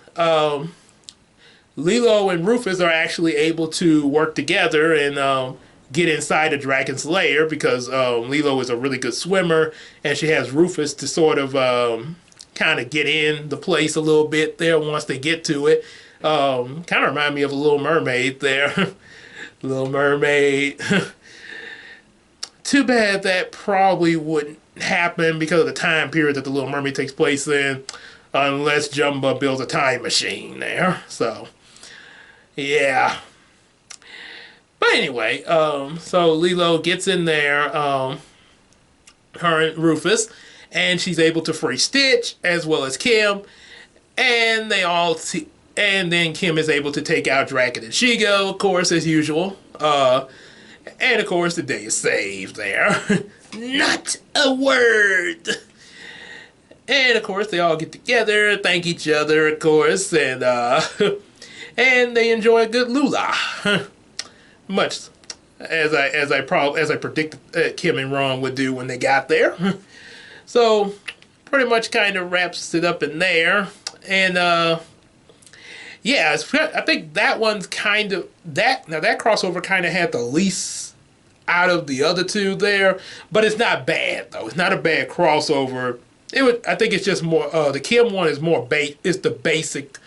Speaker 1: Lilo and Rufus are actually able to work together and get inside the dragon's lair because Lilo is a really good swimmer, and she has Rufus to sort of kind of get in the place a little bit there once they get to it. Kind of remind me of a Little Mermaid there. Little Mermaid. Too bad that probably wouldn't happen because of the time period that the Little Mermaid takes place in, unless Jumba builds a time machine there. So, yeah. But anyway, so Lilo gets in there, her and Rufus, and she's able to free Stitch as well as Kim, and they all and then Kim is able to take out Draken and Shigo, of course, as usual. And of course, the day is saved there. Not a word. And of course, they all get together, thank each other, of course, and and they enjoy a good lula. Much as I predicted Kim and Ron would do when they got there. So pretty much kind of wraps it up in there, and yeah, I think that one's kind of that crossover kind of had the least out of the other two there, but it's not bad though. It's not a bad crossover. I think it's just more. The Kim one is more is the basic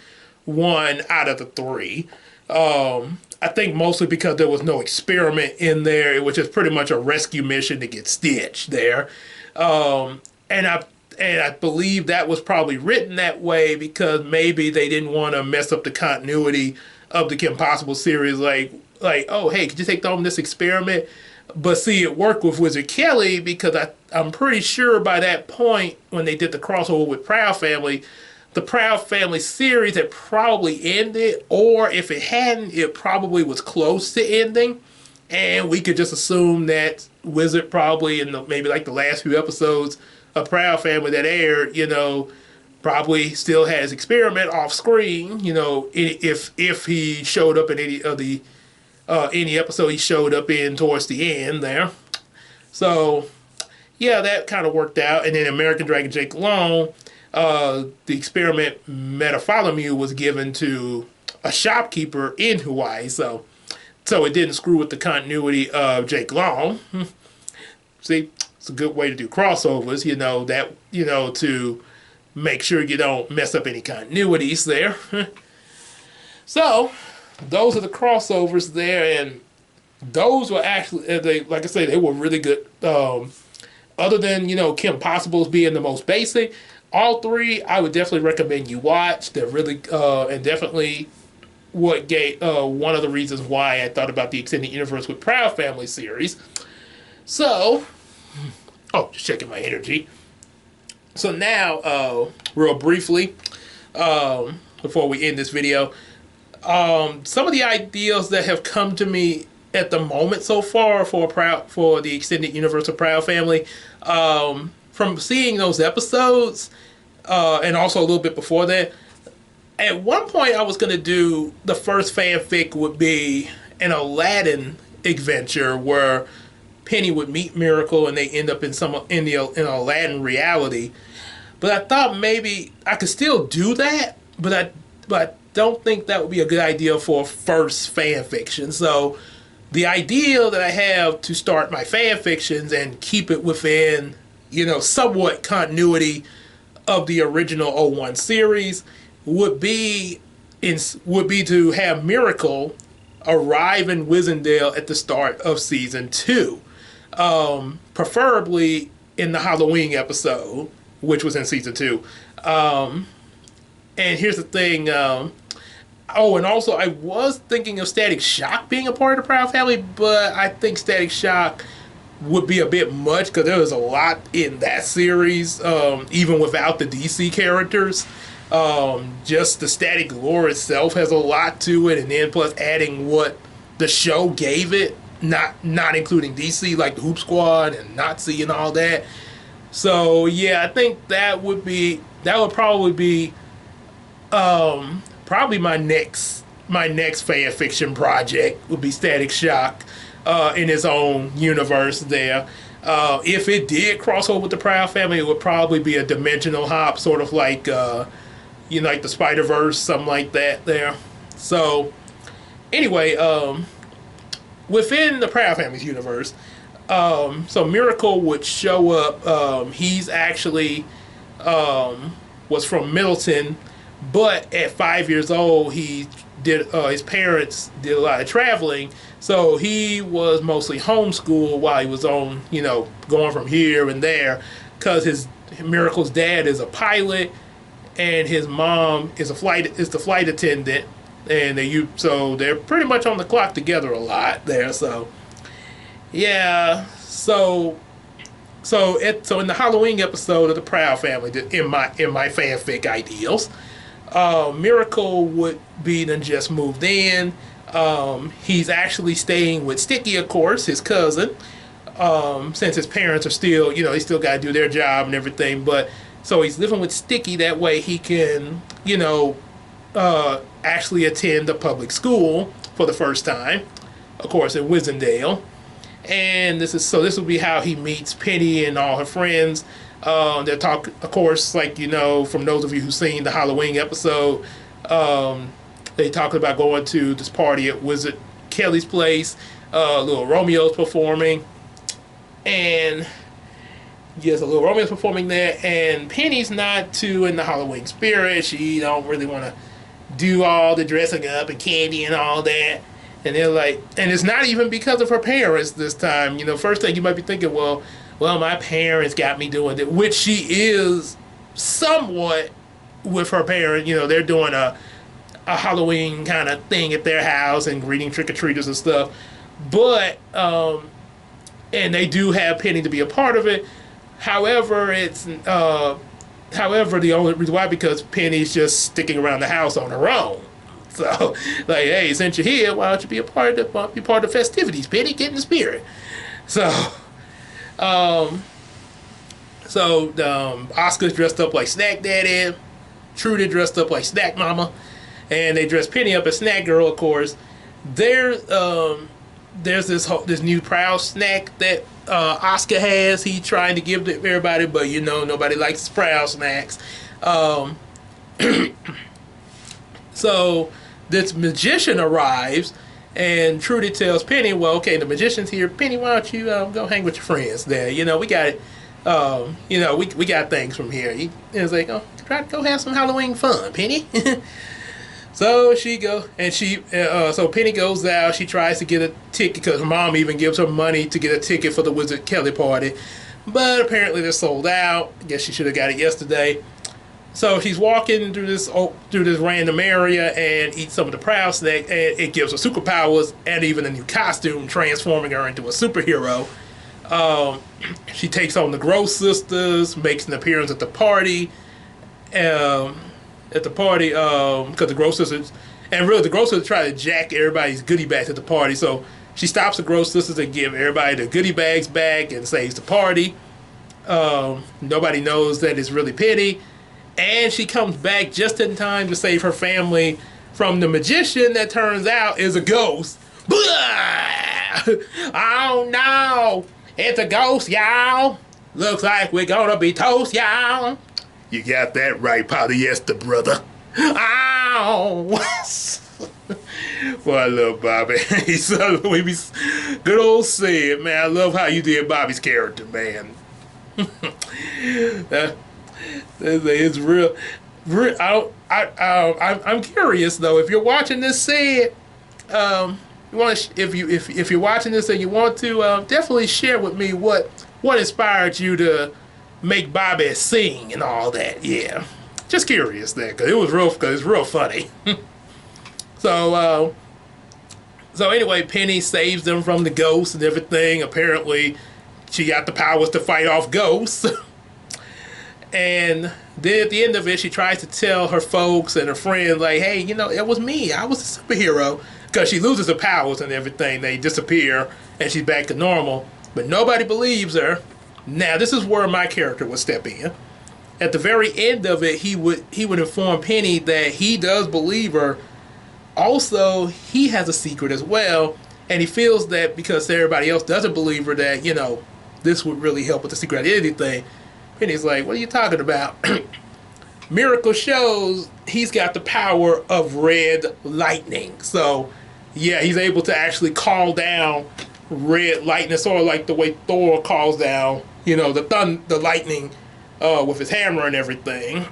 Speaker 1: one out of the three. I think mostly because there was no experiment in there. It was just pretty much a rescue mission to get Stitch there, and I believe that was probably written that way because maybe they didn't want to mess up the continuity of the Kim Possible series. Like, oh, hey, could you take on this experiment? But see, it worked with Wizard Kelly because I'm pretty sure by that point, when they did the crossover with Proud Family, the Proud Family series had probably ended, or if it hadn't, it probably was close to ending. And we could just assume that Wizard probably in maybe like the last few episodes of Proud Family that aired, probably still has experiment off screen, if he showed up in any of the any episode he showed up in towards the end there. So yeah, that kind of worked out. And then American Dragon Jake Long, the experiment Metapholomew was given to a shopkeeper in Hawaii, so it didn't screw with the continuity of Jake Long. See, it's a good way to do crossovers, to make sure you don't mess up any continuities there. So, those are the crossovers there, and those were actually, like I said, they were really good. Other than, Kim Possible's being the most basic, all three I would definitely recommend you watch. They're really, and definitely what gave one of the reasons why I thought about the Extended Universe with Proud Family series. So, just checking my energy. So now, real briefly, before we end this video, some of the ideas that have come to me at the moment so far for the Extended Universe of Proud Family, from seeing those episodes, and also a little bit before that, at one point I was going to do the first fanfic would be an Aladdin adventure where Penny would meet Miracle and they end up in an Aladdin reality. But I thought maybe I could still do that, but I don't think that would be a good idea for first fanfiction. So the idea that I have to start my fanfictions and keep it within, somewhat continuity of the original '01 series would be to have Miracle arrive in Wizendale at the start of season 2. Preferably in the Halloween episode, which was in season 2. And here's the thing. And also I was thinking of Static Shock being a part of the Proud Family, but I think Static Shock would be a bit much because there was a lot in that series, even without the DC characters. Just the Static lore itself has a lot to it, and then plus adding what the show gave it, not including DC, like the Hoop Squad and Nazi and all that. So yeah, I think that would probably be probably my next my next fan fiction project would be Static Shock in his own universe there. If it did cross over with the Proud Family, it would probably be a dimensional hop, sort of like like the Spider-Verse, something like that there. So anyway, within the Proud Family's universe, so Miracle would show up. He's actually was from Middleton, but at 5 years old, he did his parents did a lot of traveling, so he was mostly homeschooled while he was on, going from here and there, because his Miracle's dad is a pilot and his mom is the flight attendant, and so they're pretty much on the clock together a lot there. So yeah, so in the Halloween episode of the Proud Family, in my fanfic ideals, Miracle would be then just moved in. He's actually staying with Sticky, of course, his cousin, since his parents are still, they still got to do their job and everything. But so he's living with Sticky, that way he can, actually attend the public school for the first time, of course, in Wizendale. And this will be how he meets Penny and all her friends. They'll talk, of course, like, from those of you who've seen the Halloween episode, they talk about going to this party at Wizard Kelly's place. Little Romeo's performing. And yes, a little Romeo's performing there. And Penny's not too in the Halloween spirit. She don't really want to do all the dressing up and candy and all that. And they're like, and it's not even because of her parents this time. First thing you might be thinking, well, my parents got me doing it, which she is somewhat with her parents. They're doing a Halloween kind of thing at their house and greeting trick-or-treaters and stuff. But, and they do have Penny to be a part of it. However, the only reason why, because Penny's just sticking around the house on her own. So, like, hey, since you're here, why don't you be a part of the festivities, Penny? Get in the spirit. So, Oscar's dressed up like Snack Daddy, Trudy dressed up like Snack Mama, and they dress Penny up as Snack Girl, of course. There's this new Proud snack that Oscar has. He's trying to give to everybody, but nobody likes his Proud snacks. So this magician arrives, and Trudy tells Penny, well, okay, the magician's here. Penny, why don't you go hang with your friends there? We got it. We got things from here. It's like, oh, try to go have some Halloween fun, Penny. So so Penny goes out. She tries to get a ticket because her mom even gives her money to get a ticket for the Wizard Kelly party. But apparently they're sold out. I guess she should have got it yesterday. So she's walking through this random area and eats some of the Proud snack, and it gives her superpowers and even a new costume, transforming her into a superhero. She takes on the Gross Sisters, makes an appearance at the party. Because the Gross Sisters, and really the Gross Sisters try to jack everybody's goodie bags at the party. So she stops the Gross Sisters and give everybody the goodie bags back and saves the party. Nobody knows that it's really Penny. And she comes back just in time to save her family from the magician that turns out is a ghost. Oh no! It's a ghost, y'all! Looks like we're gonna be toast, y'all! You got that right, polyester brother. Ow! Boy, I love Bobby. He's good old Sid, man. I love how you did Bobby's character, man. It's real. I'm curious though. If you're watching this, Sid, if you're watching this and you want to, definitely share with me what inspired you to make Bobby sing and all that. Yeah, just curious there, because it's real funny. So anyway, Penny saves them from the ghosts and everything. Apparently, she got the powers to fight off ghosts. And then at the end of it, she tries to tell her folks and her friends, like, hey, it was me. I was a superhero. Because she loses her powers and everything. They disappear, and she's back to normal. But nobody believes her. Now, this is where my character would step in. At the very end of it, he would inform Penny that he does believe her, also, he has a secret as well, and he feels that because everybody else doesn't believe her, that, this would really help with the secret identity thing. Penny's like, what are you talking about? Miracle shows he's got the power of red lightning. So, yeah, he's able to actually call down red lightning, sort of like the way Thor calls down, the lightning with his hammer and everything.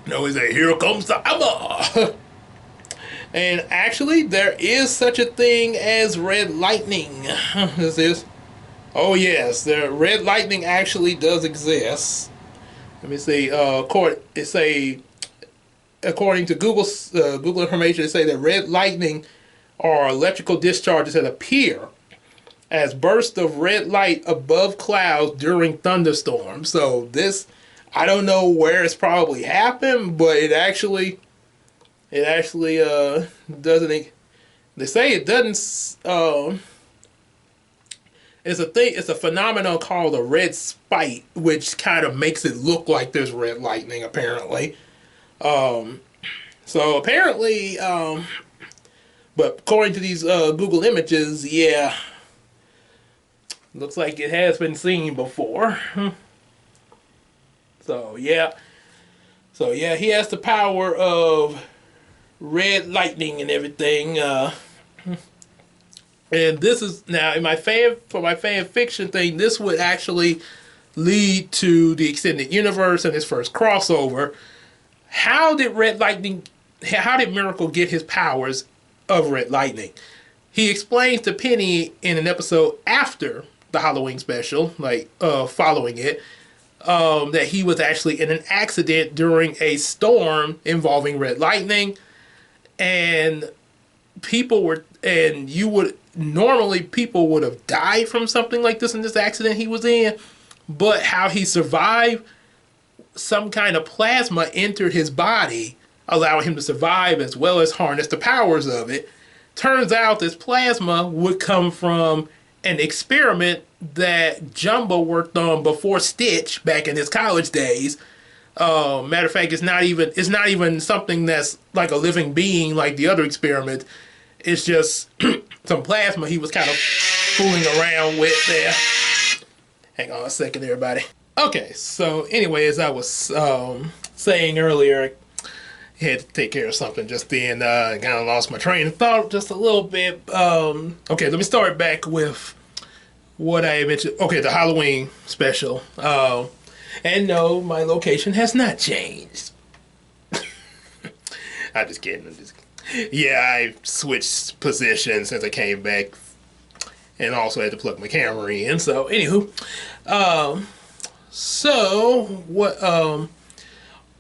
Speaker 1: He's like, here comes the hammer. And actually, there is such a thing as red lightning. This is, oh yes, the red lightning actually does exist. Let me see. According to Google information, they say that red lightning are electrical discharges that appear as bursts of red light above clouds during thunderstorms. So this, I don't know where it's probably happened, but it actually doesn't. They say it doesn't. It's a thing. It's a phenomenon called a red spite, which kind of makes it look like there's red lightning. Apparently, so apparently, but according to these Google images, yeah, looks like it has been seen before. So yeah, he has the power of red lightning and everything. And this is now in my fan fiction thing. This would actually lead to the extended universe and his first crossover. How did Miracle get his powers of red lightning? He explains to Penny in an episode after the Halloween special, following it, that he was actually in an accident during a storm involving red lightning, and people would have died from something like this in this accident he was in, but how he survived, some kind of plasma entered his body, allowing him to survive as well as harness the powers of it. Turns out this plasma would come from an experiment that Jumbo worked on before Stitch back in his college days. Matter of fact, it's not even something that's like a living being like the other experiments. It's just some plasma he was kind of fooling around with there. Hang on a second, everybody. Okay, so anyway, as I was saying earlier, I had to take care of something just then. Kind of lost my train of thought just a little bit. Okay, let me start back with what I mentioned. Okay, the Halloween special. And no, my location has not changed. I'm just kidding. Yeah, I switched positions since I came back, and also had to plug my camera in. So, anywho, so what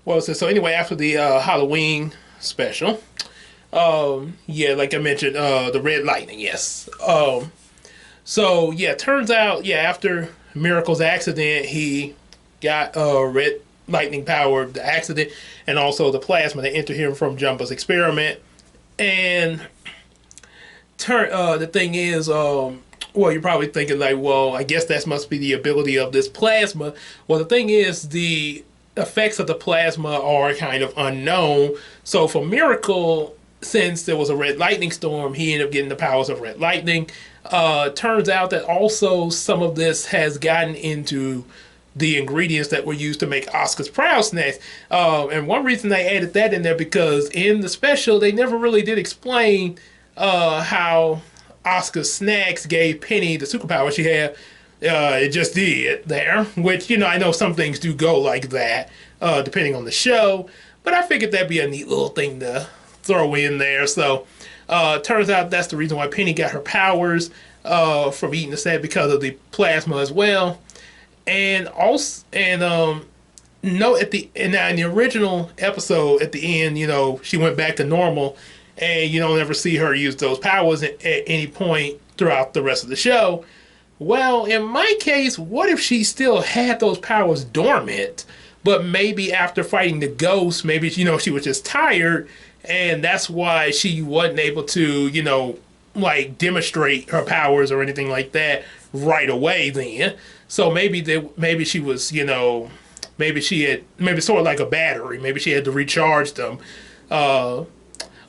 Speaker 1: was it? So anyway, after the Halloween special, yeah, like I mentioned, the red lightning, yes. So yeah, turns out, yeah, after Miracle's accident, he got red lightning power, the accident, and also the plasma that entered him from Jumbo's experiment. And the thing is, well, you're probably thinking like, well, I guess that must be the ability of this plasma. Well, the thing is, the effects of the plasma are kind of unknown. So for Miracle, since there was a red lightning storm, he ended up getting the powers of red lightning. Turns out that also some of this has gotten into the ingredients that were used to make Oscar's Proud Snacks. And one reason they added that in there, because in the special, they never really did explain how Oscar's Snacks gave Penny the superpower she had. It just did there, which, I know some things do go like that, depending on the show, but I figured that'd be a neat little thing to throw in there. So, turns out that's the reason why Penny got her powers from eating the snack, because of the plasma as well. And also, no, in the original episode, at the end, she went back to normal, and you don't ever see her use those powers at any point throughout the rest of the show. Well, in my case, what if she still had those powers dormant, but maybe after fighting the ghost, maybe, she was just tired, and that's why she wasn't able to, demonstrate her powers or anything like that right away then. So maybe she was, maybe sort of like a battery. Maybe she had to recharge them.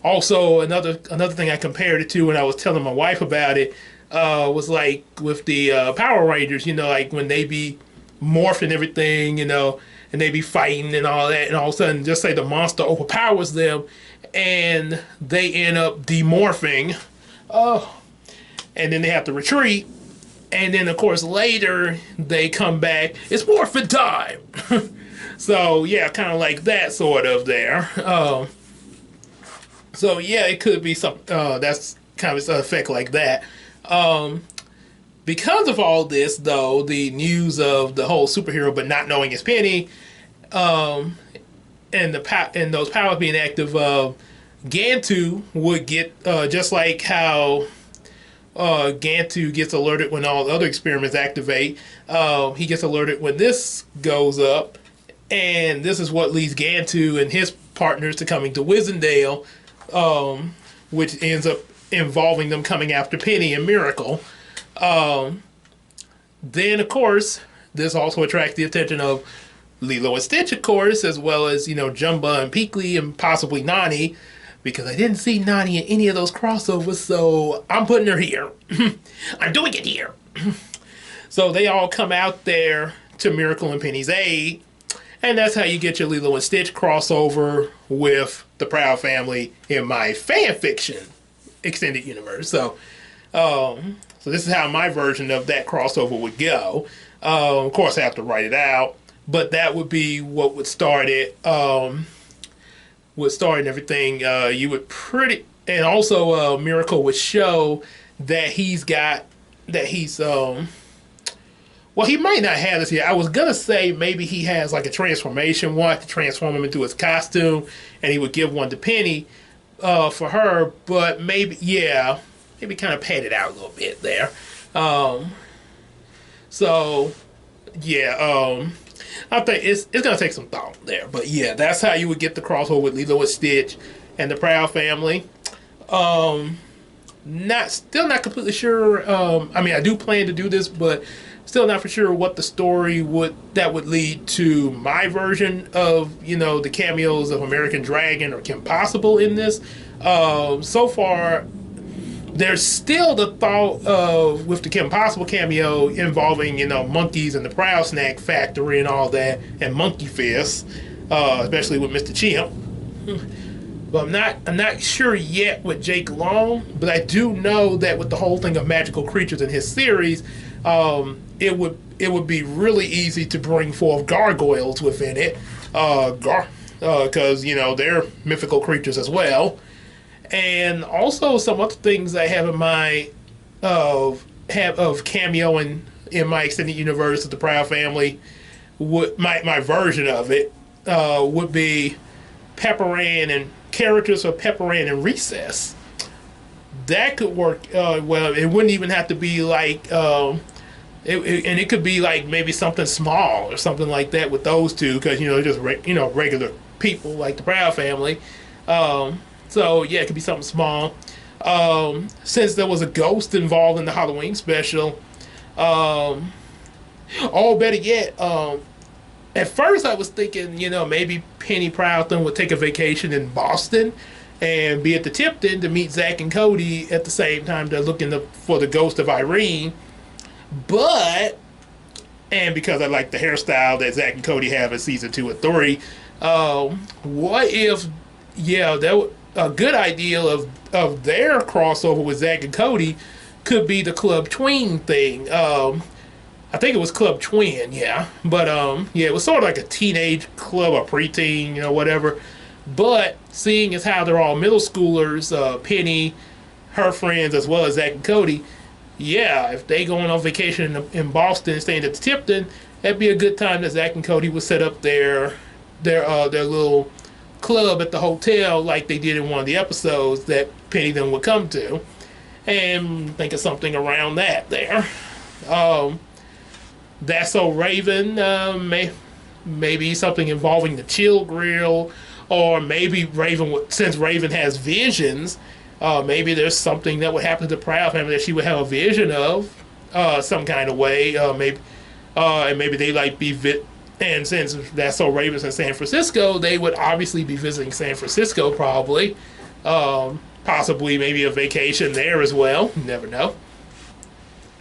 Speaker 1: Also, another thing I compared it to when I was telling my wife about it was like with the Power Rangers. You know, like when they be morphed and everything. You know, and they be fighting and all that, and all of a sudden, just say the monster overpowers them, and they end up demorphing. Oh, and then they have to retreat. And then, of course, later they come back. It's morphin' time. So, yeah, kind of like that sort of there. So, yeah, it could be some. That's kind of an effect like that. Because of all this, though, the news of the whole superhero but not knowing his Penny, and those powers being active, Gantu would get just like how Gantu gets alerted when all the other experiments activate. He gets alerted when this goes up, and this is what leads Gantu and his partners to coming to Wizendale, which ends up involving them coming after Penny and Miracle. Then, of course, this also attracts the attention of Lilo and Stitch, of course, as well as, Jumba and Peakley and possibly Nani, because I didn't see Nani in any of those crossovers, so I'm putting her here. I'm doing it here. So they all come out there to Miracle and Penny's aid, and that's how you get your Lilo and Stitch crossover with the Proud Family in my fanfiction extended universe. So this is how my version of that crossover would go. Of course, I have to write it out, but that would be what would start it. Would start and everything. You would and also Miracle would show that he's well, he might not have this here. I was gonna say maybe he has like a transformation one to transform him into his costume, and he would give one to Penny for her, but maybe kind of pad it out a little bit there. I think it's gonna take some thought there, but yeah, that's how you would get the crossover with Lilo and Stitch and the Proud Family. Still not completely sure. I do plan to do this, but still not for sure what the story would lead to my version of the cameos of American Dragon or Kim Possible in this. So far, there's still the thought of, with the Kim Possible cameo involving, monkeys and the Proud Snack Factory and all that, and Monkey Fist, especially with Mr. Chimp. But I'm not sure yet with Jake Long, but I do know that with the whole thing of magical creatures in his series, it would be really easy to bring forth gargoyles within it, because they're mythical creatures as well. And also some other things I have in my of cameoing in my extended universe of the Proud Family. My version of it would be Pepper Ann and characters of Pepper Ann and Recess. That could work well. It wouldn't even have to be like it could be like maybe something small or something like that with those two, because just regular people like the Proud Family. So yeah, it could be something small. Since there was a ghost involved in the Halloween special, better yet, at first I was thinking, maybe Penny Proudton would take a vacation in Boston and be at the Tipton to meet Zach and Cody at the same time they're looking for the ghost of Irene. And because I like the hairstyle that Zach and Cody have in season 2 and 3, what if, a good idea of their crossover with Zach and Cody could be the Club Tween thing. I think it was Club Twin, yeah. But it was sort of like a teenage club or preteen, whatever. But seeing as how they're all middle schoolers, Penny, her friends, as well as Zach and Cody, if they going on vacation in Boston, staying at the Tipton, that'd be a good time that Zach and Cody would set up their little club at the hotel like they did in one of the episodes that Penny then would come to, and think of something around that there. That's So Raven, maybe something involving the Chill Grill, or maybe since Raven has visions, maybe there's something that would happen to the Proud Family that she would have a vision of, some kind of way. And maybe they and since That's So Raven's in San Francisco, they would obviously be visiting San Francisco probably. Possibly maybe a vacation there as well. You never know.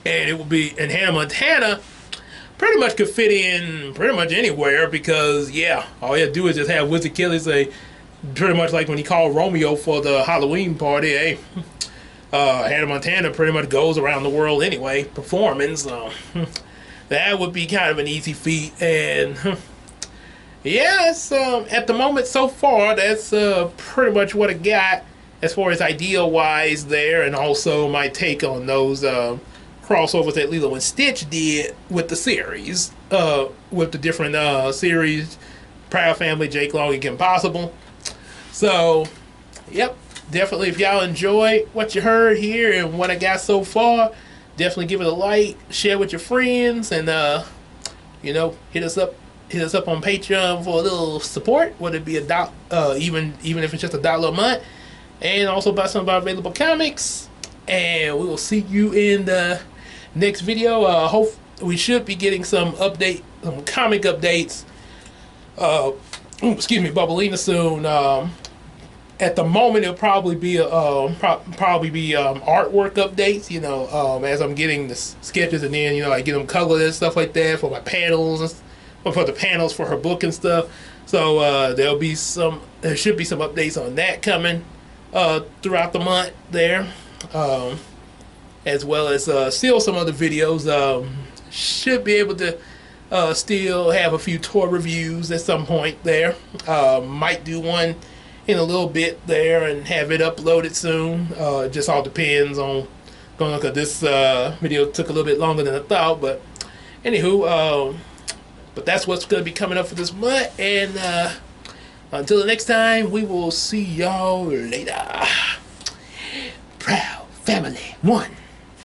Speaker 1: And it will be in Hannah, Montana. Pretty much could fit in pretty much anywhere because, yeah, all you have to do is just have Wizard Kelly say, pretty much like when he called Romeo for the Halloween party, hey, Hannah Montana pretty much goes around the world anyway, performing, so that would be kind of an easy feat. And yeah, it's, at the moment so far, that's pretty much what I got as far as idea-wise there, and also my take on those crossovers that Lilo and Stitch did with the series, with the different series, Proud Family, Jake Long, and Kim Possible. So, yep, definitely if y'all enjoy what you heard here and what I got so far, definitely give it a like, share with your friends, and you know, hit us up on Patreon for a little support, whether it be even if it's just $1 a month, and also buy some of our available comics. And we will see you in the next video. Hope we should be getting some comic updates. Excuse me, Bubblina soon. At the moment, it'll probably be artwork updates. You know, as I'm getting the sketches, and then I get them colored and stuff like that for my panels, or for the panels for her book and stuff. So there should be some updates on that coming throughout the month there. As well as still some other videos. Should be able to still have a few toy reviews at some point there. Might do one in a little bit there and have it uploaded soon. It just all depends on because this video took a little bit longer than I thought. But anywho, but that's what's going to be coming up for this month. And until the next time, we will see y'all later. Proud Family 1.